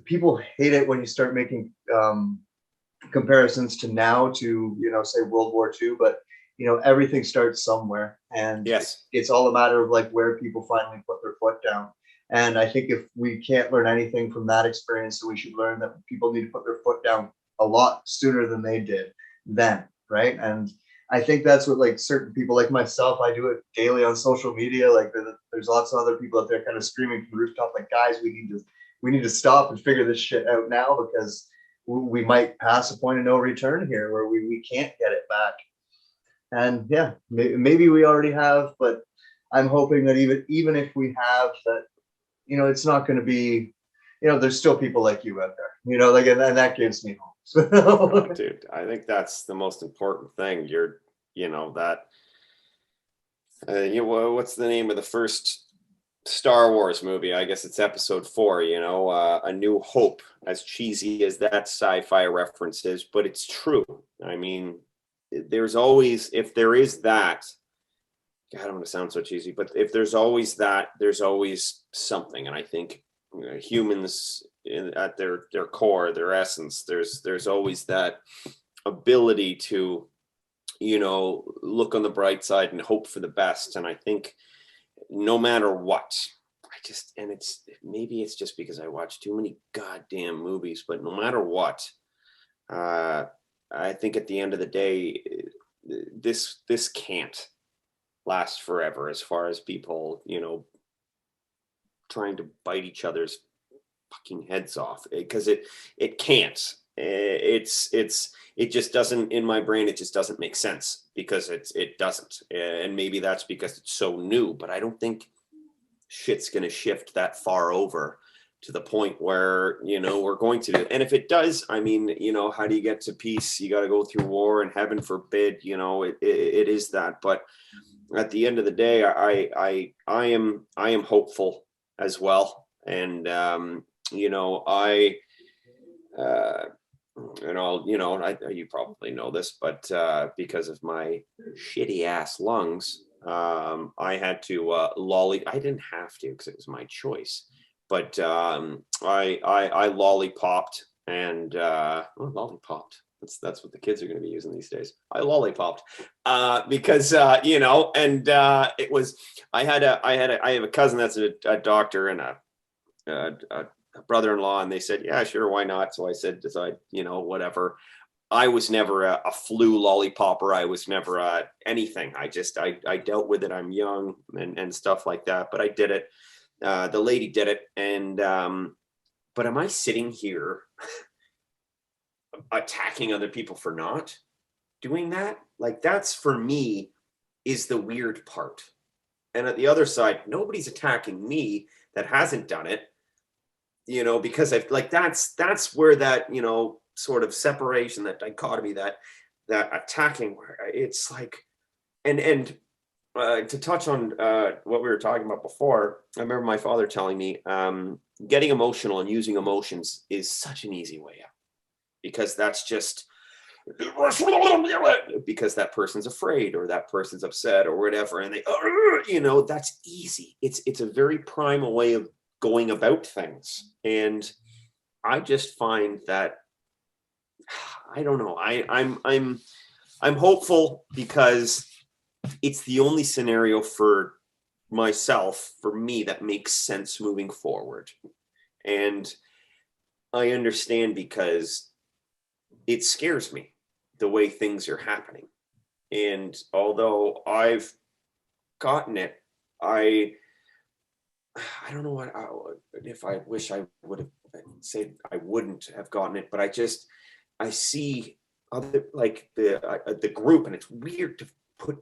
people hate it when you start making comparisons to now to, you know, say World War II, but you know, everything starts somewhere, and it's all a matter of like where people finally put their foot down. And I think if we can't learn anything from that experience, then we should learn that people need to put their foot down a lot sooner than they did then, right? And I think that's what like certain people like myself, I do it daily on social media. Like there's lots of other people out there kind of screaming from the rooftop, like, guys, we need to stop and figure this shit out now, because we might pass a point of no return here where we can't get it back. And yeah, maybe we already have, but I'm hoping that even if we have, that, you know, it's not going to be, you know, there's still people like you out there, you know, like, and that gives me hope. Oh, dude, I think that's the most important thing. You know, that, you know, what's the name of the first Star Wars movie? I guess it's episode 4, you know, A New Hope, as cheesy as that sci-fi reference is, but it's true. I mean, there's always, if there is that, God, I don't want to sound so cheesy, but if there's always that, there's always something. And I think, you know, humans at their core, their essence, there's always that ability to, you know, look on the bright side and hope for the best. And I think no matter what. And maybe it's just because I watch too many goddamn movies, but no matter what, I think at the end of the day, this can't last forever, as far as people, trying to bite each other's fucking heads off, because it can't. It just doesn't, in my brain, it just doesn't make sense, because it doesn't. And maybe that's because it's so new, but I don't think shit's going to shift that far over to the point where, we're going to do. And if it does, I mean, how do you get to peace? You got to go through war, and heaven forbid, it is that. But at the end of the day, I am hopeful as well. And, you probably know this, but because of my shitty ass lungs, I had to I didn't have to, because it was my choice, but I lollipopped, and lollipopped. That's what the kids are going to be using these days. I lollipopped because and it was, I have a cousin that's a doctor, and a brother-in-law, and they said, yeah, sure, why not? So I said, decide, whatever. I was never a flu lollipopper. I was never anything. I dealt with it. I'm young and stuff like that, but I did it. The lady did it. And, but am I sitting here attacking other people for not doing that? Like, that's, for me, is the weird part. And at the other side, nobody's attacking me that hasn't done it, because that's where that, sort of separation, that dichotomy, that attacking, it's like, and to touch on what we were talking about before, I remember my father telling me, getting emotional and using emotions is such an easy way out, because that's just because that person's afraid, or that person's upset, or whatever, and they, that's easy. It's a very primal way of going about things. And I just find that, I don't know, I'm hopeful, because it's the only scenario for myself, for me, that makes sense moving forward. And I understand, because it scares me the way things are happening. And although I've gotten it, I don't know if I wish I would have said I wouldn't have gotten it, but I see other, like the group, and it's weird to put,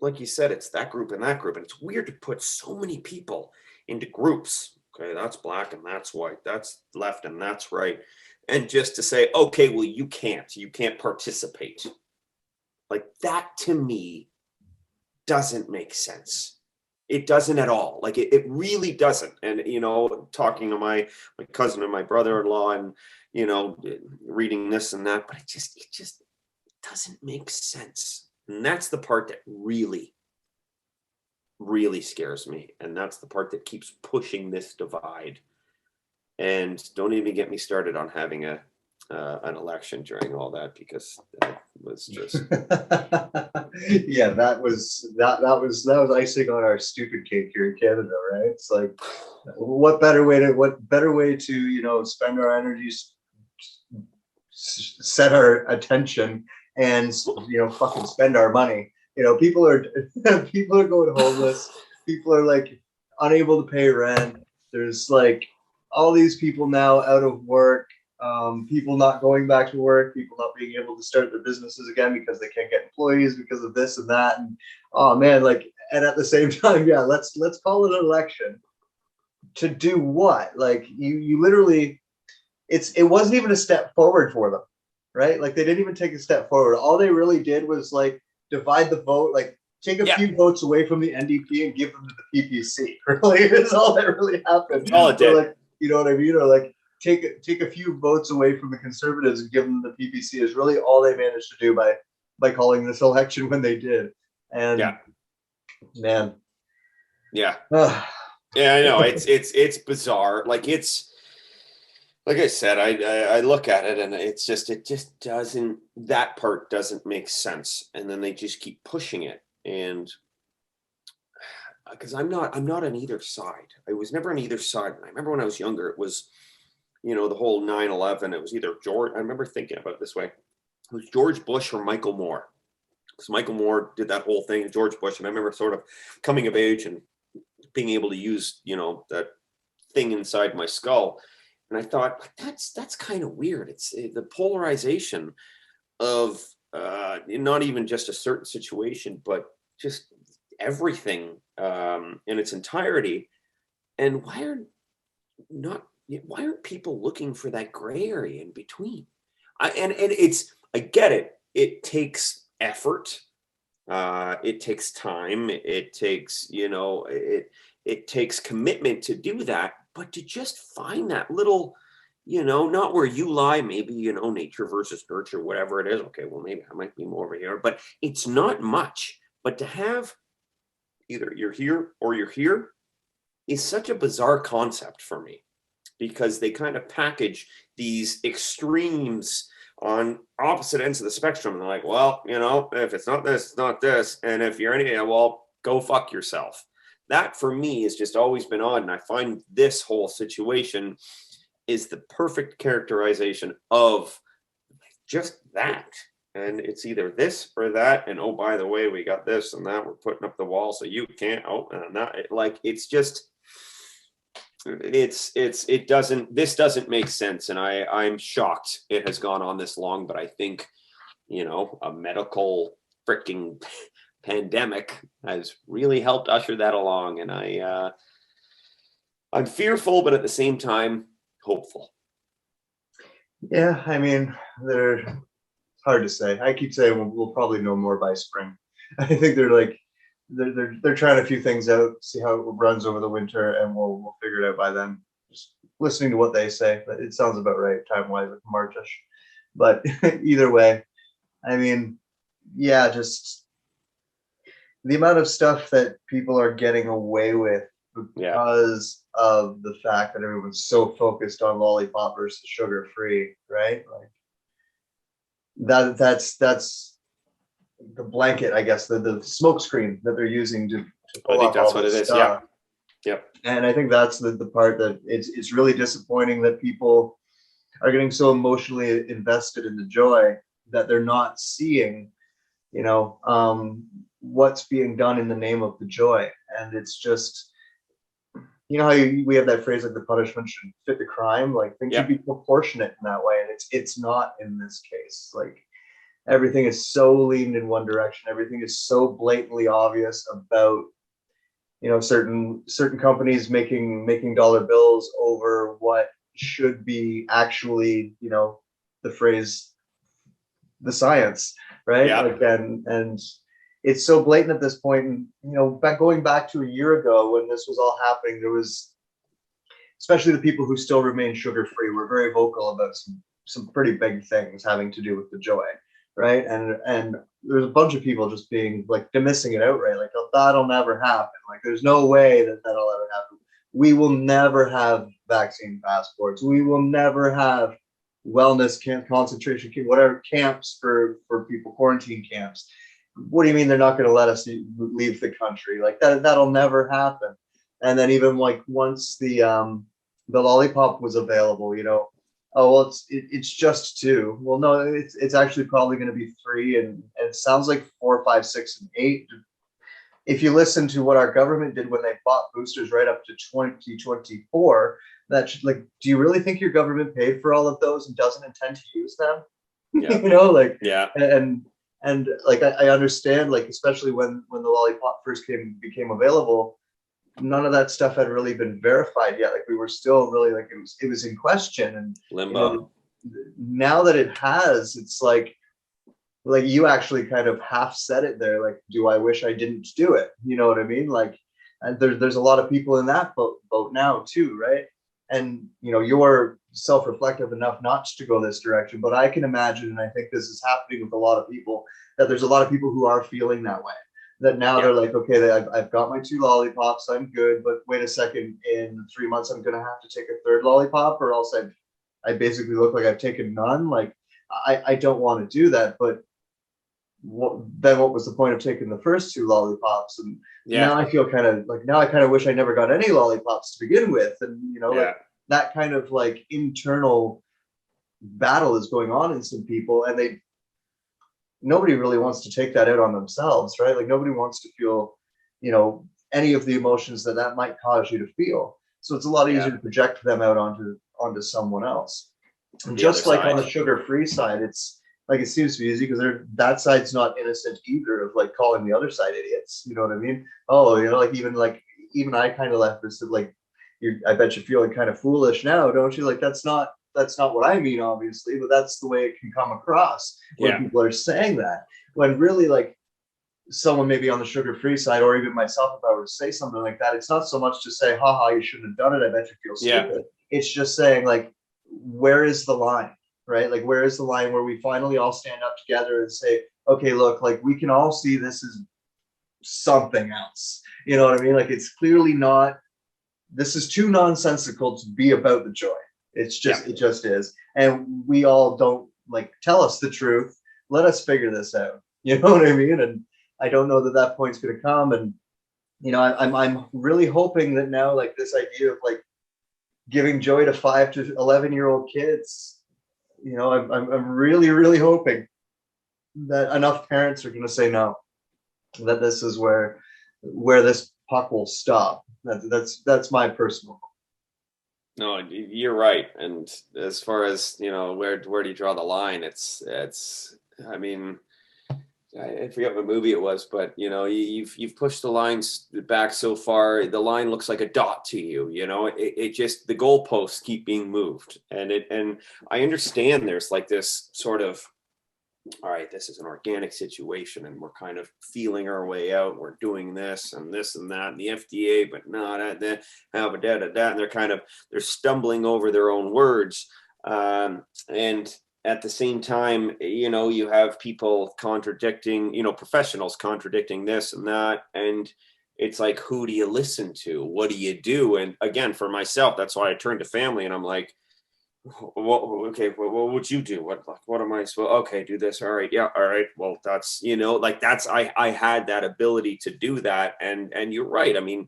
like you said, it's that group and that group, and it's weird to put so many people into groups. Okay, that's black and that's white, that's left and that's right, and just to say, okay, well, you can't participate. Like, that to me doesn't make sense. It doesn't at all. Like, it really doesn't. And, talking to my cousin and my brother-in-law, and, reading this and that, but it just doesn't make sense. And that's the part that really, really scares me. And that's the part that keeps pushing this divide. And don't even get me started on having an election during all that, because that was just yeah, that was icing on our stupid cake here in Canada, right? It's like, what better way to spend our energies, set our attention, and fucking spend our money. People are people are going homeless. People are like unable to pay rent. There's like all these people now out of work. People not going back to work, people not being able to start their businesses again because they can't get employees because of this and that. And oh man, like, and at the same time, yeah, let's call it an election to do what? Like, you literally, it wasn't even a step forward for them, right? Like, they didn't even take a step forward. All they really did was like divide the vote, like take a few votes away from the NDP and give them to the PPC. Really, that's all that really happened. That's all it did. Like, you know what I mean? Or like, take a few votes away from the Conservatives and give them the PPC is really all they managed to do by calling this election when they did. And man, yeah, I know, it's bizarre. Like, it's, like I said, I look at it, and it just doesn't, that part doesn't make sense. And then they just keep pushing it. And because I'm not on either side. I was never on either side. And I remember when I was younger, it was, the whole 9/11. It was either George. I remember thinking about it this way. It was George Bush or Michael Moore. Because Michael Moore did that whole thing, George Bush, and I remember sort of coming of age and being able to use, that thing inside my skull. And I thought, that's kind of weird. It's the polarization of not even just a certain situation, but just everything in its entirety. And why aren't people looking for that gray area in between? I get it. It takes effort. It takes time. It takes, it takes commitment to do that. But to just find that little, not where you lie, maybe, nature versus nurture, whatever it is. Okay, well, maybe I might be more over here, but it's not much. But to have either you're here or you're here is such a bizarre concept for me, because they kind of package these extremes on opposite ends of the spectrum. And they're like, well, if it's not this, it's not this. And if you're well, go fuck yourself. That for me has just always been odd. And I find this whole situation is the perfect characterization of just that. And it's either this or that. And oh, by the way, we got this and that. We're putting up the wall so you can't. Oh, and that. It's just, this doesn't make sense. And I'm shocked it has gone on this long. But I think, a medical freaking pandemic has really helped usher that along. And I'm fearful, but at the same time, hopeful. Yeah, I mean, it's hard to say. I keep saying we'll probably know more by spring. I think they're trying a few things out, see how it runs over the winter, and we'll figure it out by then. Just listening to what they say, but it sounds about right time-wise with Marchish. But either way, I mean, yeah, just the amount of stuff that people are getting away with because of the fact that everyone's so focused on lollipop versus sugar-free, right? Like that's the blanket, I guess, the smoke screen that they're using to I think that's what it is. Yeah. Yep. And I think that's the part that it's really disappointing that people are getting so emotionally invested in the joy that they're not seeing, what's being done in the name of the joy. And it's just, how we have that phrase, like the punishment should fit the crime, like things should be proportionate in that way. And it's not in this case. Like everything is so leaned in one direction. Everything is so blatantly obvious about, certain companies making dollar bills over what should be actually, the phrase, the science, right? Yeah. Like, and it's so blatant at this point. And, going back to a year ago when this was all happening, there was, especially the people who still remain sugar-free, were very vocal about some pretty big things having to do with the joy, right? And there's a bunch of people just being like dismissing it outright, like, oh, that'll never happen. Like, there's no way that'll ever happen. We will never have vaccine passports. We will never have wellness camp, concentration camp, whatever camps for people, quarantine camps. What do you mean they're not going to let us leave the country? Like that'll never happen. And then even like once the lollipop was available, oh well, it's just 2. Well, no, it's actually probably going to be 3, and it sounds like 4, 5, 6, and 8. If you listen to what our government did when they bought boosters right up to 2024, do you really think your government paid for all of those and doesn't intend to use them? Yeah. And like I understand, like especially when the lollipop first became available, none of that stuff had really been verified yet. Like we were still really like it was in question and limbo. Now that it has, it's like you actually kind of half said it there. Like, do I wish I didn't do it? You know what I mean? Like, and there's a lot of people in that boat now too, right? And you're self-reflective enough not to go this direction, but I can imagine, and I think this is happening with a lot of people, that there's a lot of people who are feeling that way. That now they're like, okay, I've got my 2 lollipops, I'm good, but wait a second, in 3 months I'm gonna have to take a 3rd lollipop, or else I basically look like I've taken none. Like I don't want to do that, but what was the point of taking the first two lollipops? And now Yeah. I feel now I kind of wish I never got any lollipops to begin with. And, Yeah. like that kind of like internal battle is going on in some people, and nobody really wants to take that out on themselves, right? Like nobody wants to feel, any of the emotions that might cause you to feel. So it's a lot Yeah. easier to project them out onto someone else. And The other just like on side. the sugar-free side, it's like it seems to be easy because that side's not innocent either of like calling the other side idiots. You know what I mean? Oh, even I kind of left this of like, I bet you feel like kind of foolish now, don't you? Like that's not what I mean, obviously, but that's the way it can come across when Yeah. people are saying that. When really, like, someone maybe on the sugar-free side, or even myself, if I were to say something like that, it's not so much to say, haha, you shouldn't have done it, I bet you feel Yeah. stupid. It's just saying, like, where is the line, right? Like, where is the line where we finally all stand up together and say, okay, look, like, we can all see this is something else. You know what I mean? Like, it's clearly not, this is too nonsensical to be about the joy. It's just, Yeah. it just is. And we all don't, like, tell us the truth. Let us figure this out. You know what I mean? And I don't know that point's going to come. And, I'm really hoping that now, like, this idea of like giving joy to 5 to 11-year-old kids, I'm really, really hoping that enough parents are going to say no, that this is where this puck will stop. That's my personal. No, you're right. And as far as, where do you draw the line? I mean, I forget what movie it was, but you've pushed the lines back so far. The line looks like a dot to you. It just, the goalposts keep being moved, and I understand there's like this sort of, all right, this is an organic situation, and we're kind of feeling our way out. We're doing this and this and that, and the FDA, but no, that, and they're stumbling over their own words, and at the same time, you have people contradicting, professionals contradicting this and that. And it's like, who do you listen to? What do you do? And again, for myself, that's why I turned to family, and I'm like, well, okay, what would you do? What am I supposed? Okay, do this. All right. Yeah. All right. Well, that's, I had that ability to do that. And you're right. I mean,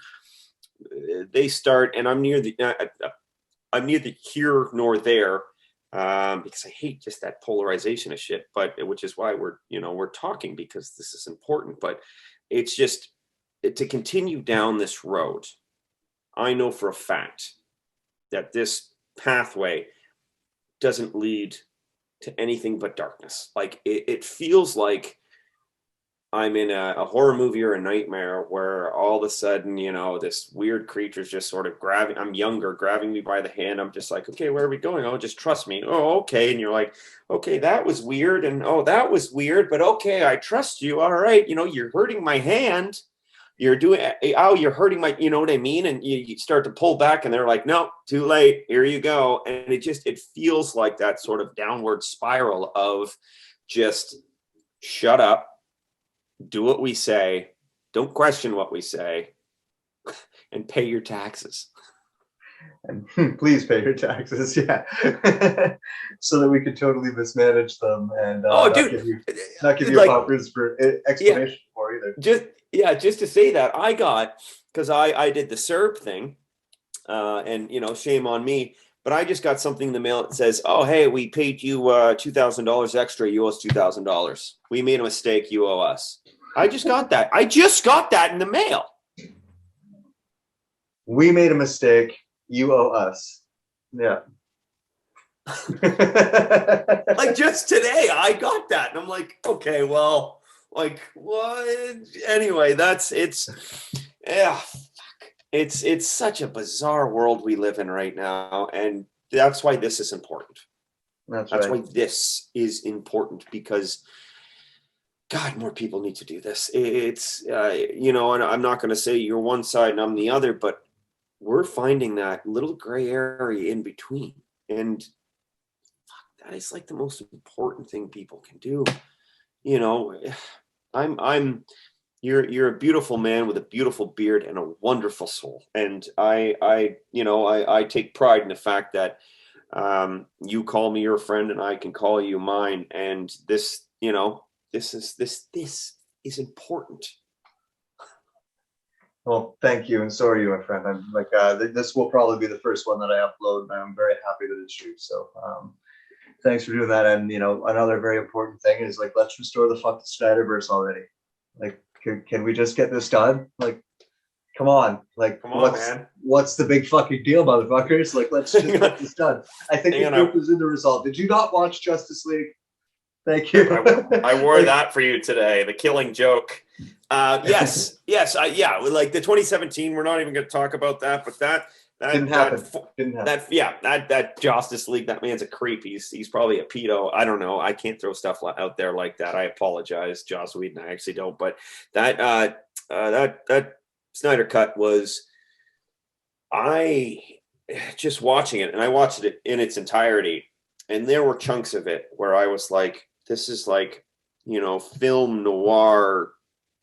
they start, and I'm neither here nor there, because I hate just that polarization of shit, but which is why we're talking, because this is important. But it's just to continue down this road. I know for a fact that this pathway doesn't lead to anything but darkness. Like it feels like I'm in a horror movie or a nightmare where all of a sudden, this weird creature's just sort of I'm younger, grabbing me by the hand. I'm just like, okay, where are we going? Oh, just trust me. Oh, okay. And you're like, okay, that was weird. And oh, that was weird, but okay, I trust you. All right. You're hurting my hand. You're hurting my, you know what I mean? And you start to pull back, and they're like, no, too late. Here you go. And it feels like that sort of downward spiral of just shut up, do what we say, don't question what we say, and pay your taxes. And please pay your taxes, yeah, so that we could totally mismanage them and not give you like, poppers for explanation for either. Just to say that because I did the CERB thing, and shame on me, but I just got something in the mail that says, oh, hey, we paid you $2,000 extra. You owe us $2,000. We made a mistake. You owe us. I just got that in the mail. We made a mistake. You owe us. Yeah. Like just today, I got that, and I'm like, okay, well, like what? Anyway, it's such a bizarre world we live in right now, and that's why this is important. That's right. Why this is important, because God, more people need to do this. It's and I'm not going to say you're one side and I'm the other, but we're finding that little gray area in between, and that is like the most important thing people can do. You're a beautiful man with a beautiful beard and a wonderful soul, and I take pride in the fact that you call me your friend and I can call you mine, and this this is important. Well, thank you, and so are you, my friend. I'm like, this will probably be the first one that I upload, and I'm very happy that it's you. So, thanks for doing that. And another very important thing is like, let's restore the fuck the Snyderverse already. Like, can we just get this done? Like, come on, like, Come on, man. What's the big fucking deal, motherfuckers? Like, let's just get this done. I think the proof is in the result. Did you not watch Justice League? Thank you. I wore that for you today. The Killing Joke. Yes. Yeah. Like the 2017. We're not even going to talk about that, but that didn't happen. That Justice League. That man's a creep. He's probably a pedo. I don't know. I can't throw stuff out there like that. I apologize, Joss Whedon. I actually don't. But that Snyder cut was. I just watching it, and I watched it in its entirety, and there were chunks of it where I was like, this is like, film noir,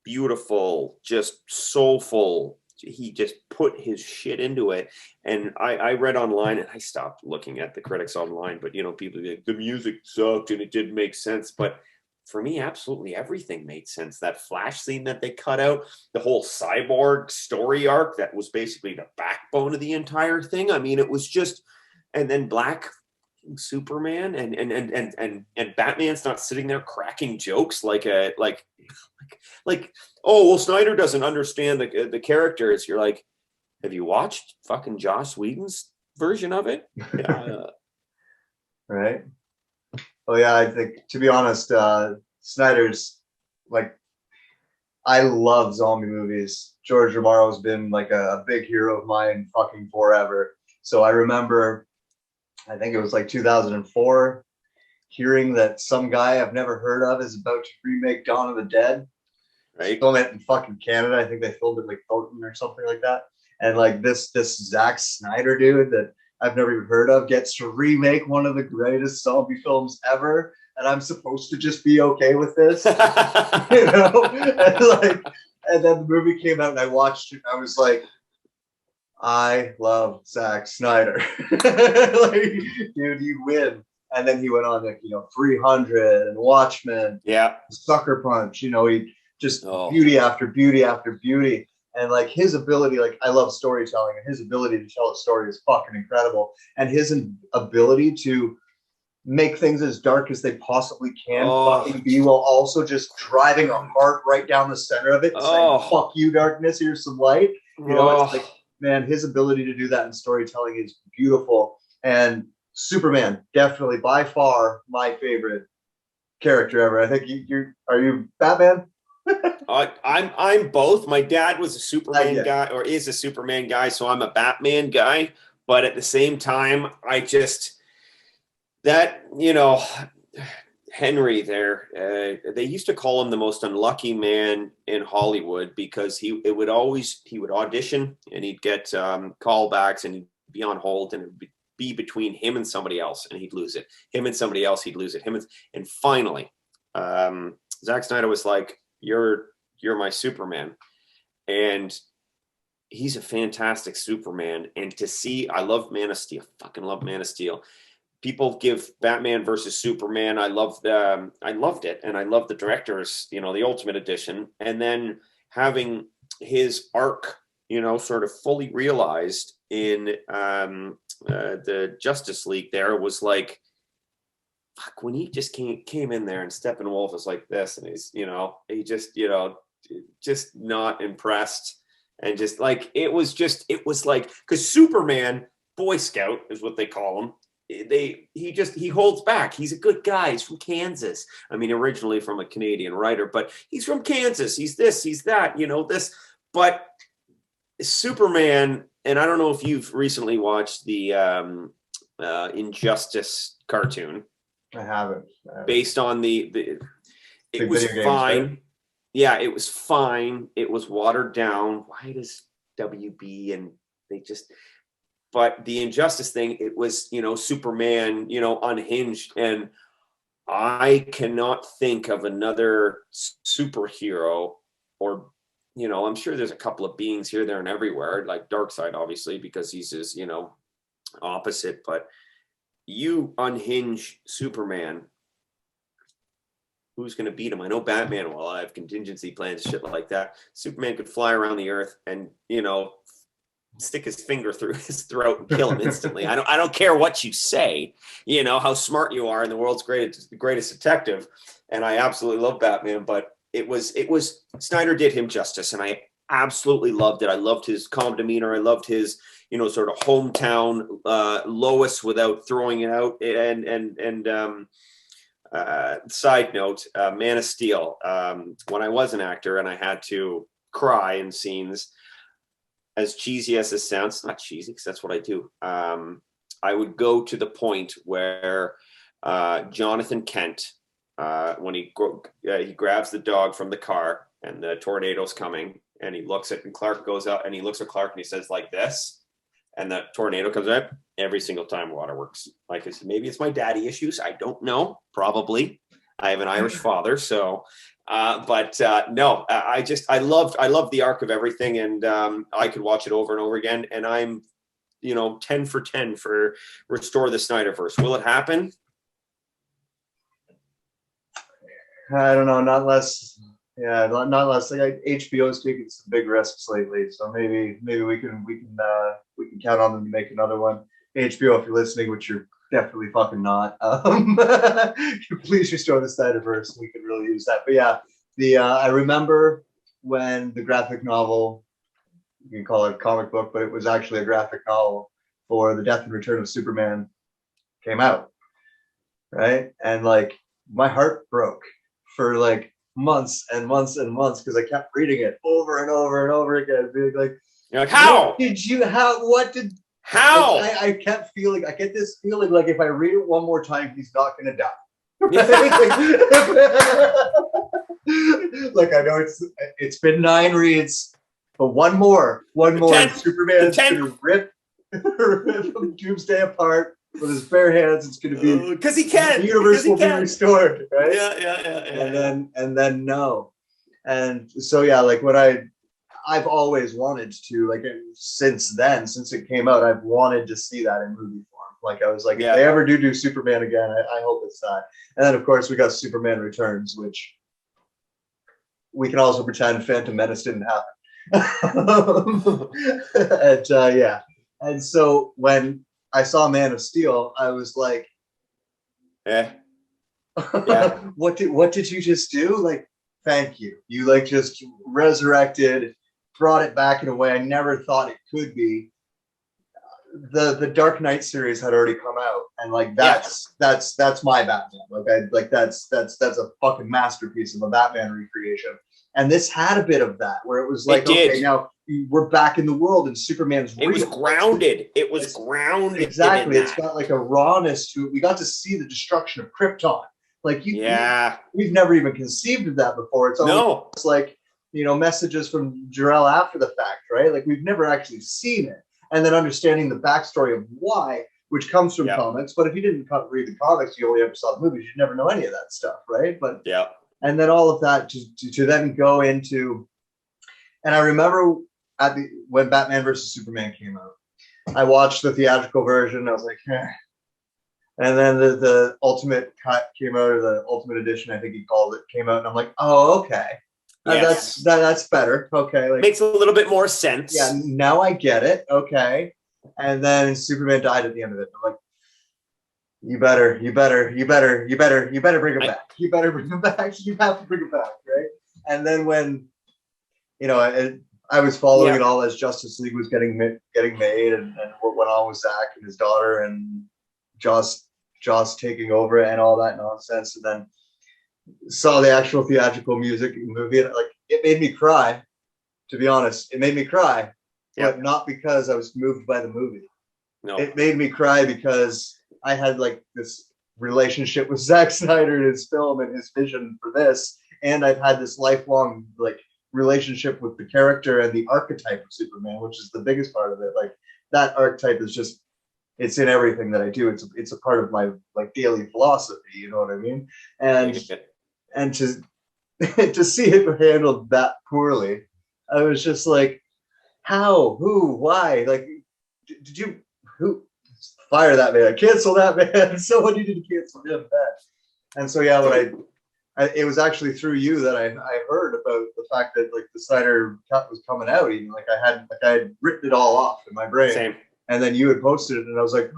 beautiful, just soulful. He just put his shit into it. And I read online, and I stopped looking at the critics online, but people like, the music sucked and it didn't make sense. But for me, absolutely everything made sense. That Flash scene that they cut out, the whole Cyborg story arc that was basically the backbone of the entire thing. I mean, it was just, and then Black Superman and Batman's not sitting there cracking jokes like oh, well, Snyder doesn't understand the characters. You're like, have you watched fucking Joss Whedon's version of it? Right. Oh yeah, I think, to be honest, Snyder's like, I love zombie movies. George Romero's been like a big hero of mine fucking forever. So I remember, I think it was like 2004, hearing that some guy I've never heard of is about to remake Dawn of the Dead. Right. Film it in fucking Canada. I think they filmed it like Thornton or something like that. And like this Zack Snyder dude that I've never even heard of gets to remake one of the greatest zombie films ever, and I'm supposed to just be okay with this, And then the movie came out, and I watched it. And I was like, I love Zack Snyder. Like, dude, you win. And then he went on, like, 300 and Watchmen, Sucker Punch. He just beauty after beauty after beauty. And like his ability, like, I love storytelling, and his ability to tell a story is fucking incredible. And his ability to make things as dark as they possibly can fucking be, while also just driving a heart right down the center of it, saying, fuck you, darkness, here's some light. It's like, man, his ability to do that in storytelling is beautiful. And Superman, definitely by far my favorite character ever. I think are you Batman? I'm both. My dad was a Superman guy, or is a Superman guy, so I'm a Batman guy. But at the same time, I just Henry there. They used to call him the most unlucky man in Hollywood, because he would audition, and he'd get callbacks, and he'd be on hold, and it'd be between him and somebody else, and he'd lose it. Him and somebody else, he'd lose it. And finally, Zack Snyder was like, you're my Superman. And he's a fantastic Superman. And to see, I love Man of Steel. Fucking love Man of Steel. People give Batman versus Superman. I loved it. And I love the director's, the Ultimate Edition. And then having his arc, sort of fully realized in the Justice League there, was like, fuck, when he just came in there, and Steppenwolf was like this, and he's, he just not impressed. And just like, it was like, because Superman, Boy Scout is what they call him. He holds back. He's a good guy. He's from Kansas. I mean, originally from a Canadian writer, but he's from Kansas. He's this, he's that, this. But Superman, and I don't know if you've recently watched the Injustice cartoon. I haven't. Based on it was games, fine. right? Yeah, it was fine. It was watered down. Why does WB and they just? But the Injustice thing, it was, Superman, unhinged, and I cannot think of another superhero, or, I'm sure there's a couple of beings here, there, and everywhere, like Darkseid, obviously, because he's his, opposite. But you unhinge Superman, who's going to beat him? I know Batman will. I have contingency plans, shit like that. Superman could fly around the earth and, you know, stick his finger through his throat and kill him instantly. I don't care what you say, you know, how smart you are and the world's greatest detective. And I absolutely love Batman, but it was Snyder did him justice, and I absolutely loved it. I loved his calm demeanor. I loved his, you know, sort of hometown Lois without throwing it out. And side note, Man of Steel. When I was an actor and I had to cry in scenes, as cheesy as this sounds, not cheesy because that's what I do. I would go to the point where Jonathan Kent, when he grabs the dog from the car and the tornado's coming, and he looks at, and Clark goes out and he looks at Clark and he says like this, and the tornado comes up every single time. Waterworks. Like I said, maybe it's my daddy issues. I don't know. Probably. I have an Irish father, so. No, I loved the arc of everything, and I could watch it over and over again. And I'm, you know, 10 for 10 for restore the Snyderverse. Will it happen? I don't know. Not less. Yeah, not less. Like HBO's taking some big risks lately, so maybe we can count on them to make another one. HBO, if you're listening, which you're definitely fucking not, please restore the Snyderverse. We could really use that. But yeah, I remember when the graphic novel, you can call it a comic book, but it was actually a graphic novel for The Death and Return of Superman came out, right? And like my heart broke for like months and months and months because I kept reading it over and over and over again, being like, you're like, how? How? I kept feeling, I get this feeling like if I read it one more time, he's not going to die. Like I know it's been 9 reads, but one more, and Superman's going to rip Doomsday apart with his bare hands. It's going to be because he can. The universe will be restored, right? Yeah. And then no, and so yeah, like what I've always wanted to, like since it came out, I've wanted to see that in movie form. Like I was like, if they ever do Superman again, I hope it's that. And then of course we got Superman Returns, which we can also pretend Phantom Menace didn't happen. And so when I saw Man of Steel, I was like, what did you just do? Like, thank you. You like just resurrected, brought it back in a way I never thought it could be. The Dark Knight series had already come out, and like that's my Batman. That's a fucking masterpiece of a Batman recreation. And this had a bit of that, where it was like, okay, now we're back in the world, and Superman's real. It was grounded. Grounded. Exactly. It's got like a rawness to it. We got to see the destruction of Krypton. Like we've never even conceived of that before. It's almost like, you know, messages from Jor-El after the fact, right? Like we've never actually seen it. And then understanding the backstory of why, which comes from comics. But if you didn't read the comics, you only ever saw the movies, you'd never know any of that stuff, right? But and then all of that to then go into, and I remember when Batman versus Superman came out, I watched the theatrical version. I was like, and then the ultimate cut came out, or the ultimate edition, I think he called it, came out, and I'm like, oh, okay. That's better. Okay, like, makes a little bit more sense. Yeah, now I get it. Okay, and then Superman died at the end of it. I'm like, you better bring him back. You better bring him back. You have to bring him back, right? And then when, you know, I was following it all as Justice League was getting made, and what went on with Zach and his daughter and Joss taking over and all that nonsense, and then saw the actual theatrical music movie, and like it made me cry. To be honest, it made me cry, but not because I was moved by the movie. No, it made me cry because I had like this relationship with Zack Snyder and his film and his vision for this, and I've had this lifelong like relationship with the character and the archetype of Superman, which is the biggest part of it. Like that archetype is just, it's in everything that I do. It's a part of my like daily philosophy. You know what I mean? And to see it handled that poorly, I was just like, how, who, why? Like, who fire that man? Cancel that man. Someone needed to cancel him. And so yeah, when it was actually through you that I heard about the fact that like the Snyder cut was coming out. Even like I had written it all off in my brain, Same. and then you had posted it, and I was like,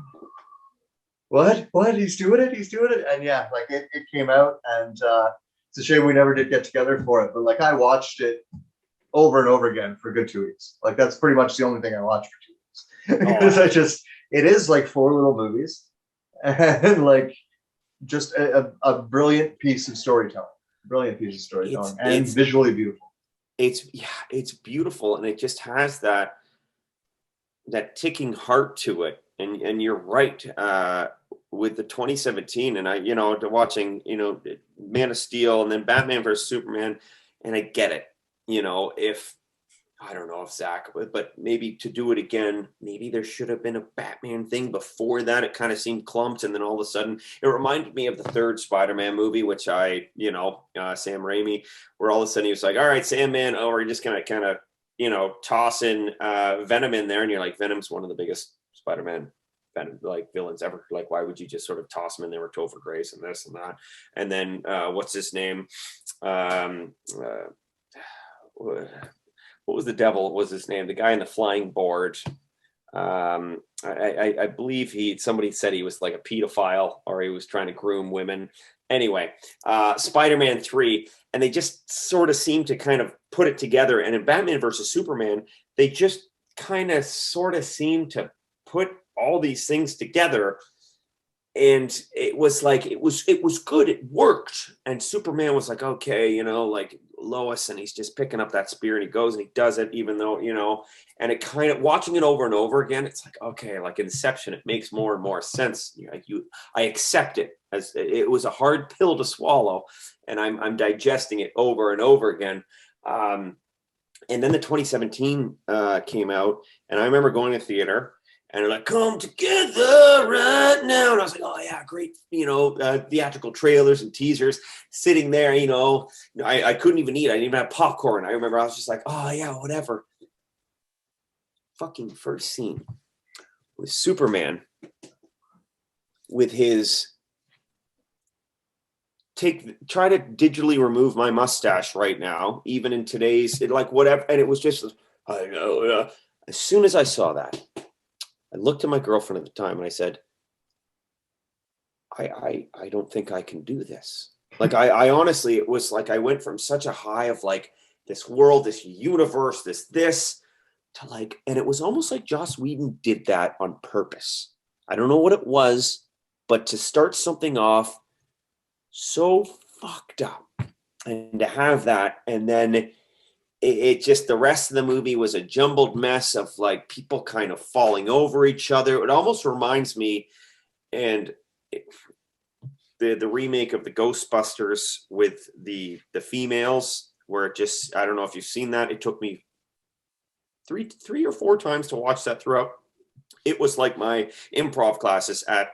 what? He's doing it. And yeah, like it came out, and it's a shame we never did get together for it. But like I watched it over and over again for a good 2 weeks. Like that's pretty much the only thing I watched for 2 weeks because it is like 4 little movies and like just a brilliant piece of storytelling. And visually beautiful. It's beautiful, and it just has that ticking heart to it. And you're right, with the 2017, and I, watching, Man of Steel and then Batman versus Superman, and I get it. If I don't know if Zach, but maybe to do it again, maybe there should have been a Batman thing before that. It kind of seemed clumped, and then all of a sudden, it reminded me of the third Spider-Man movie, which Sam Raimi, where all of a sudden he was like, "All right, Sandman, we're just gonna kind of, toss in Venom in there," and you're like, Venom's one of the biggest Spider-Man villains ever. Like, why would you just sort of toss him in there with Topher Grace and this and that? And then what's his name? What was the devil? What was his name? The guy in the flying board. I believe somebody said he was like a pedophile, or he was trying to groom women. Anyway, Spider-Man 3, and they just sort of seem to kind of put it together. And in Batman versus Superman, they just kind of sort of seem to put all these things together. And it was like, it was good. It worked. And Superman was like, okay, like Lois, and he's just picking up that spear, and he goes and he does it, even though, and it kind of, watching it over and over again, it's like, okay, like Inception, it makes more and more sense. I accept it, as it was a hard pill to swallow, and I'm digesting it over and over again. And then the 2017 came out, and I remember going to theater, and they're like, "Come together right now." And I was like, oh, yeah, great, theatrical trailers and teasers sitting there, I couldn't even eat. I didn't even have popcorn. I remember I was just like, oh, yeah, whatever. Fucking first scene with Superman with his try to digitally remove my mustache right now, even in today's, whatever. And it was just, I know, as soon as I saw that, I looked at my girlfriend at the time and I said, I don't think I can do this. Like, I honestly, it was like I went from such a high of like this world, this universe, this to like, and it was almost like Joss Whedon did that on purpose. I don't know what it was, but to start something off so fucked up, and to have that, and then it just, the rest of the movie was a jumbled mess of like people kind of falling over each other. It almost reminds me, and the remake of the Ghostbusters with the females, where it just, I don't know if you've seen that. It took me three or four times to watch that throughout. It was like my improv classes at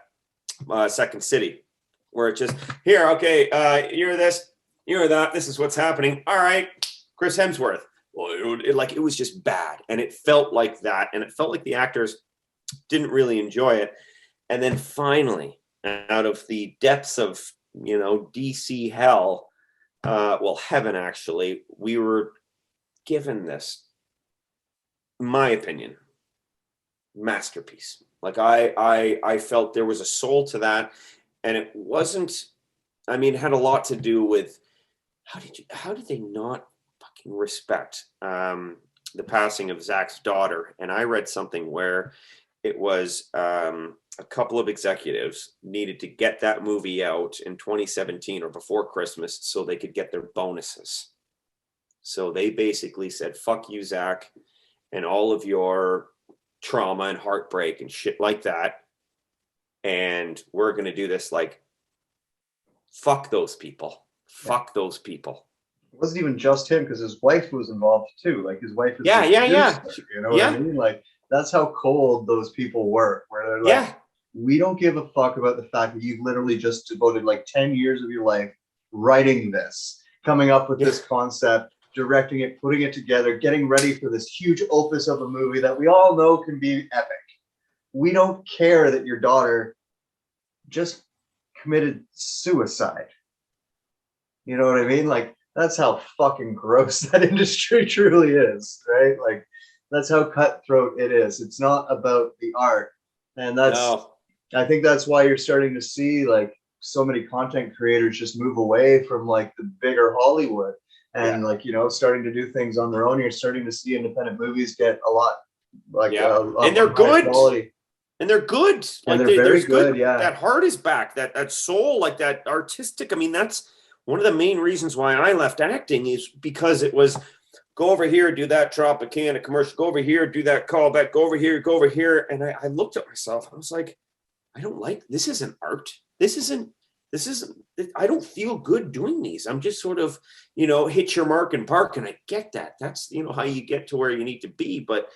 Second City, where it just, here, okay, you're this, you're that, this is what's happening. All right, Chris Hemsworth. Well, it was just bad. And it felt like that. And it felt like the actors didn't really enjoy it. And then finally, out of the depths of, DC hell, heaven, actually, we were given this, in my opinion, masterpiece. Like I felt there was a soul to that. And it wasn't, it had a lot to do with how did they not fucking respect the passing of Zach's daughter? And I read something where it was a couple of executives needed to get that movie out in 2017 or before Christmas so they could get their bonuses. So they basically said, fuck you, Zach, and all of your trauma and heartbreak and shit like that. And we're going to do this, like, fuck those people. Fuck those people. It wasn't even just him, because his wife was involved too. Like, his wife is yeah. You know what I mean? Like, that's how cold those people were, where they're like, we don't give a fuck about the fact that you've literally just devoted like 10 years of your life writing this, coming up with this concept, directing it, putting it together, getting ready for this huge opus of a movie that we all know can be epic. We don't care that your daughter just committed suicide. You know what I mean? Like, that's how fucking gross that industry truly is, right? Like, that's how cutthroat it is. It's not about the art. And No. I think that's why you're starting to see like so many content creators just move away from like the bigger Hollywood Yeah. and like, starting to do things on their own. You're starting to see independent movies get a lot like Yeah. And of they're higher good. quality. And they're good. And Like they're very there's good. good. Yeah. That heart is back. That soul, like that artistic. I mean, that's one of the main reasons why I left acting is because it was go over here, do that Tropicana commercial, go over here, do that callback, go over here, go over here. And I looked at myself and I was like, I don't like this. Isn't art. This isn't. I don't feel good doing these. I'm just sort of, hit your mark and park. And I get that. That's, how you get to where you need to be. But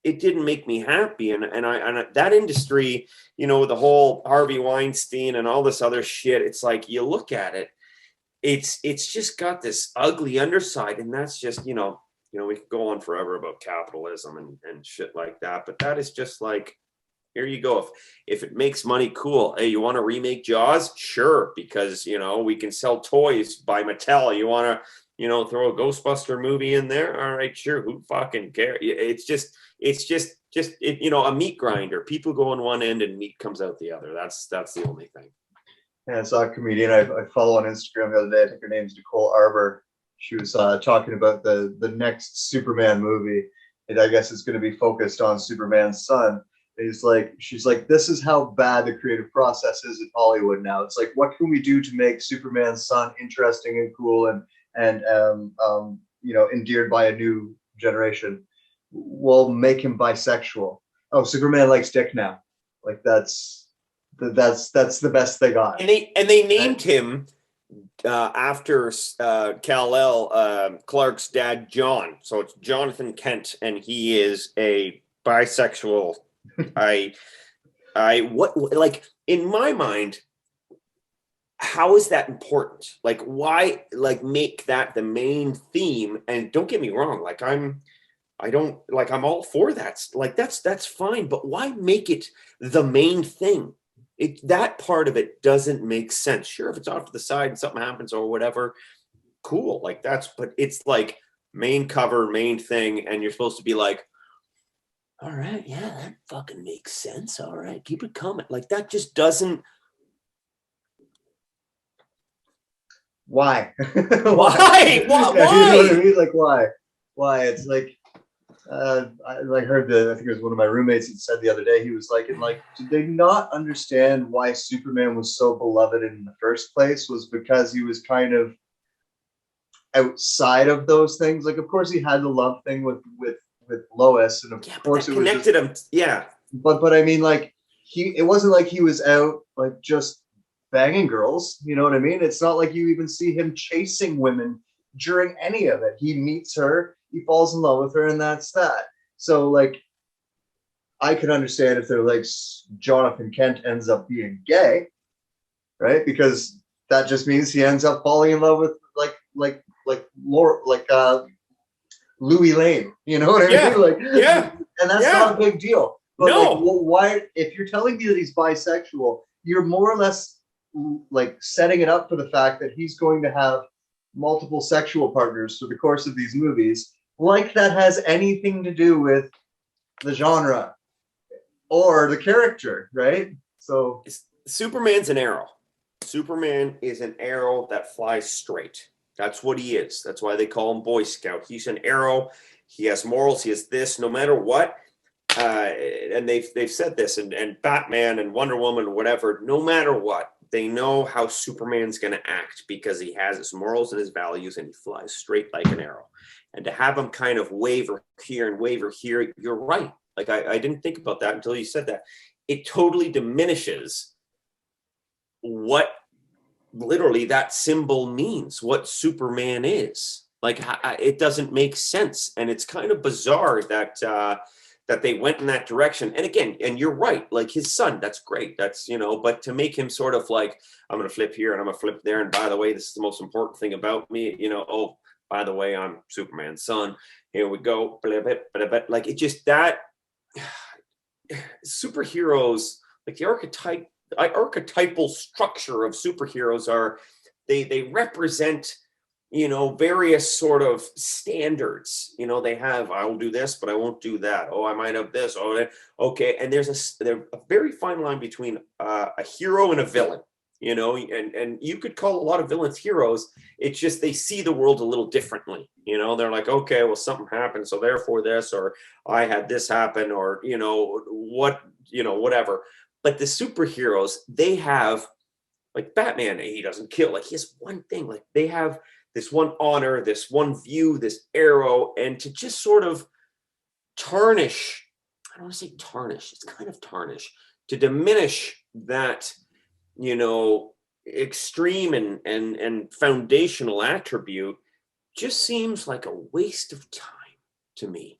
it didn't make me happy. And that industry, the whole Harvey Weinstein and all this other shit, it's like you look at it, it's just got this ugly underside. And that's just, we could go on forever about capitalism and shit like that. But that is just like, here you go. If it makes money, cool. Hey, you want to remake Jaws? Sure, because we can sell toys by Mattel. You want to, throw a Ghostbuster movie in there? All right, sure. Who fucking cares? It's just a meat grinder. People go on one end and meat comes out the other. That's the only thing. Yeah, I saw a comedian I follow on Instagram the other day. I think her name's Nicole Arbor. She was talking about the next Superman movie. And I guess it's going to be focused on Superman's son. She's like, this is how bad the creative process is in Hollywood now. It's like, what can we do to make Superman's son interesting and cool and endeared by a new generation? We'll make him bisexual. Oh, Superman likes dick now. Like that's the best they got. And they named him after Kal-El, Clark's dad, John. So it's Jonathan Kent, and he is a bisexual. Like in my mind, how is that important? Like, why make that the main theme? And don't get me wrong, I'm all for that. Like that's fine, but why make it the main thing? That part of it doesn't make sense. Sure, if it's off to the side and something happens or whatever, cool. But it's like main cover, main thing, and you're supposed to be like, all right, yeah, that fucking makes sense. All right, keep it coming. Like that just doesn't. Why? Why? You know what I mean? Like why? It's like I heard I think it was one of my roommates that said the other day, he was like, did they not understand why Superman was so beloved in the first place? Was because he was kind of outside of those things. Like, of course, he had the love thing with Lois, and of course it connected him. Yeah, but I mean, like it wasn't like he was out like just banging girls. You know what I mean? It's not like you even see him chasing women during any of it. He meets her, he falls in love with her, and that's that. So like, I could understand if they're like Jonathan Kent ends up being gay, right? Because that just means he ends up falling in love with Louis Lane, you know what I mean? Like, yeah, and that's not a big deal. But no, why? If you're telling me that he's bisexual, you're more or less like setting it up for the fact that he's going to have multiple sexual partners through the course of these movies. Like that has anything to do with the genre or the character, right? So Superman's an arrow. Superman is an arrow that flies straight. That's what he is. That's why they call him Boy Scout. He's an arrow. He has morals. He has this. No matter what, and they've said this, and Batman and Wonder Woman, or whatever. No matter what, they know how Superman's going to act because he has his morals and his values, and he flies straight like an arrow. And to have him kind of waver here and waver here, you're right. Like I didn't think about that until you said that. It totally diminishes what literally that symbol means, what Superman is. Like it doesn't make sense, and it's kind of bizarre that that they went in that direction. And again, and you're right, like his son, that's great, that's but to make him sort of like, I'm gonna flip here and I'm gonna flip there, and by the way, this is the most important thing about me, oh, by the way, I'm Superman's son, here we go, blah, blah, blah, blah. Like it just, that superheroes, like the archetypal structure of superheroes are, they represent, various sort of standards. They have, I will do this, but I won't do that. Oh, I might have this. Oh, okay. And there's a very fine line between a hero and a villain. And you could call a lot of villains heroes. It's just they see the world a little differently. They're like, okay, well, something happened, so therefore this, or I had this happen, or whatever. But the superheroes, they have, like Batman, he doesn't kill. Like, he has one thing. Like, they have this one honor, this one view, this arrow, and to just sort of tarnish. I don't want to say tarnish. It's kind of tarnish, to diminish that, extreme and foundational attribute just seems like a waste of time to me,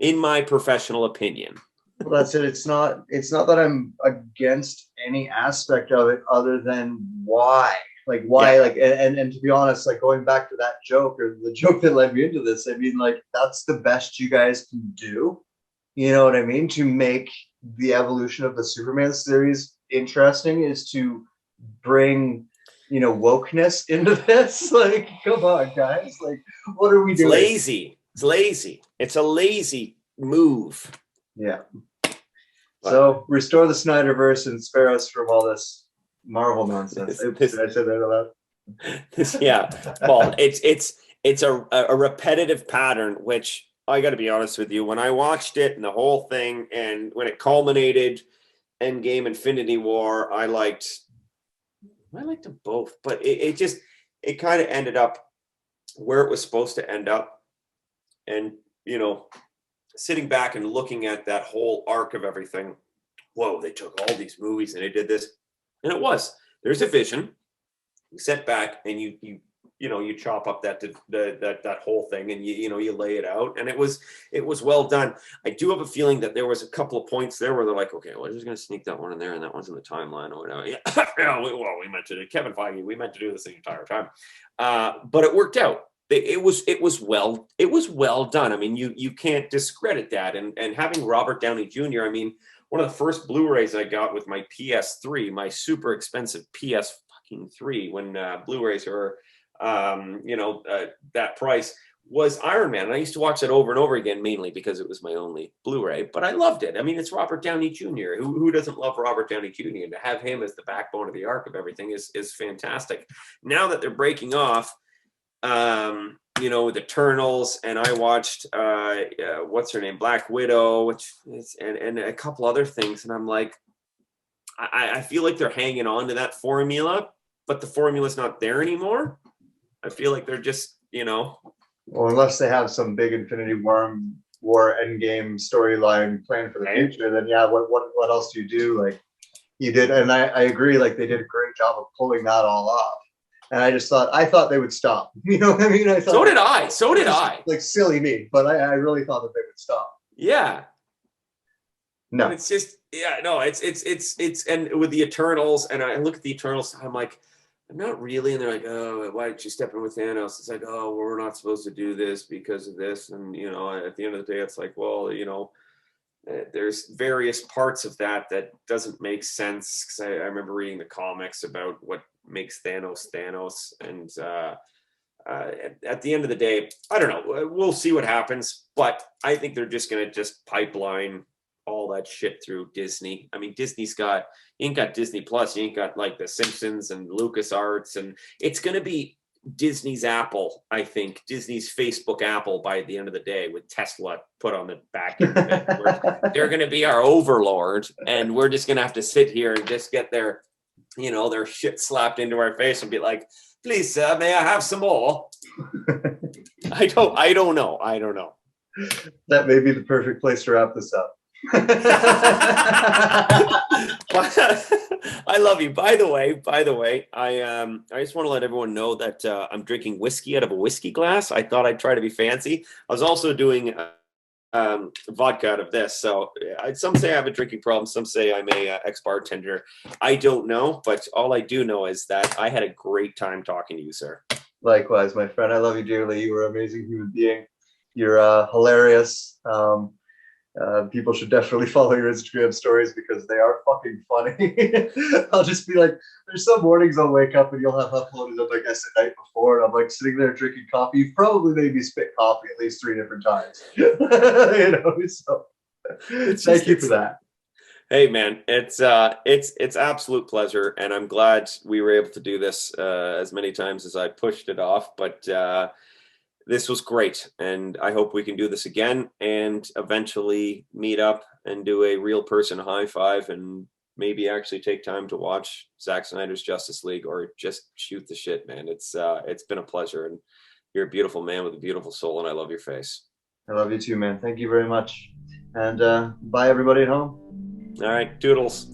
in my professional opinion. Well, that's it. It's not that I'm against any aspect of it other than why. Like, why, like, and to be honest, like, going back to that joke, or the joke that led me into this, I mean, like, that's the best you guys can do. You know what I mean? To make the evolution of the Superman series interesting is to bring, wokeness into this. Like, come on, guys. Like, what are we doing? It's lazy. It's a lazy move. Yeah. So restore the Snyderverse and spare us from all this Marvel nonsense. Did I say that a lot? Yeah. Well, it's a repetitive pattern, which I got to be honest with you, when I watched it and the whole thing, and when it culminated, Endgame, Infinity War, I liked them both, but it kind of ended up where it was supposed to end up. And, sitting back and looking at that whole arc of everything, whoa, they took all these movies and they did this. And there's a vision. You sit back and you chop up that whole thing, and you lay it out, and it was well done. I do have a feeling that there was a couple of points there where they're like, okay, well, we're just going to sneak that one in there, and that one's in the timeline or whatever. Yeah, we meant to do, Kevin Feige, we meant to do this the entire time, but it worked out. It was well done. I mean, you can't discredit that. And having Robert Downey Jr., I mean, one of the first Blu-rays I got with my PS3, my super expensive PS3, when Blu-rays were that price, was Iron Man. And I used to watch it over and over again, mainly because it was my only Blu-ray, but I loved it. I mean, it's Robert Downey Jr. Who doesn't love Robert Downey Jr.? And to have him as the backbone of the arc of everything is fantastic. Now that they're breaking off, with Eternals, and I watched what's her name, Black Widow, which is, and a couple other things, and I'm like, I feel like they're hanging on to that formula, but the formula's not there anymore. I feel like they're just, well, unless they have some big Infinity War Endgame storyline planned for the future, then yeah, what else do you do? Like, you did, and I agree, like, they did a great job of pulling that all off. And I thought they would stop. You know what I mean? So did I. Like, silly me, but I really thought that they would stop. Yeah. No. And it's just, it's and with the Eternals, and I look at the Eternals, I'm like, I'm not really. And they're like, oh, why did you step in with Thanos? It's like, oh, well, we're not supposed to do this because of this. And, at the end of the day, it's like, well, there's various parts of that doesn't make sense. Because I remember reading the comics about what makes Thanos. And at the end of the day, I don't know. We'll see what happens. But I think they're just going to just pipeline all that shit through Disney. I mean, you ain't got Disney Plus. You ain't got like The Simpsons and LucasArts. And it's going to be Disney's Apple, I think, Disney's Facebook Apple by the end of the day, with Tesla put on the back end of it. They're going to be our overlord, and we're just going to have to sit here and just get their shit slapped into our face and be like, please, sir, may I have some more? I don't know. That may be the perfect place to wrap this up. I love you. By the way, I just want to let everyone know that I'm drinking whiskey out of a whiskey glass. I thought I'd try to be fancy. I was also doing vodka out of this. So some say I have a drinking problem. Some say I'm a ex-bartender. I don't know, but all I do know is that I had a great time talking to you, sir. Likewise, my friend. I love you dearly. You were an amazing human being. You're hilarious. People should definitely follow your Instagram stories because they are fucking funny. I'll just be like, there's some mornings I'll wake up and you'll have uploaded them, I guess, the night before, and I'm like sitting there drinking coffee. You've probably made me spit coffee at least 3 different times. So thank you for that. Hey man, it's absolute pleasure, and I'm glad we were able to do this as many times as I pushed it off. But this was great, and I hope we can do this again and eventually meet up and do a real person high five and maybe actually take time to watch Zack Snyder's Justice League or just shoot the shit, man. It's been a pleasure, and you're a beautiful man with a beautiful soul, and I love your face. I love you too, man. Thank you very much. And bye, everybody at home. All right, toodles.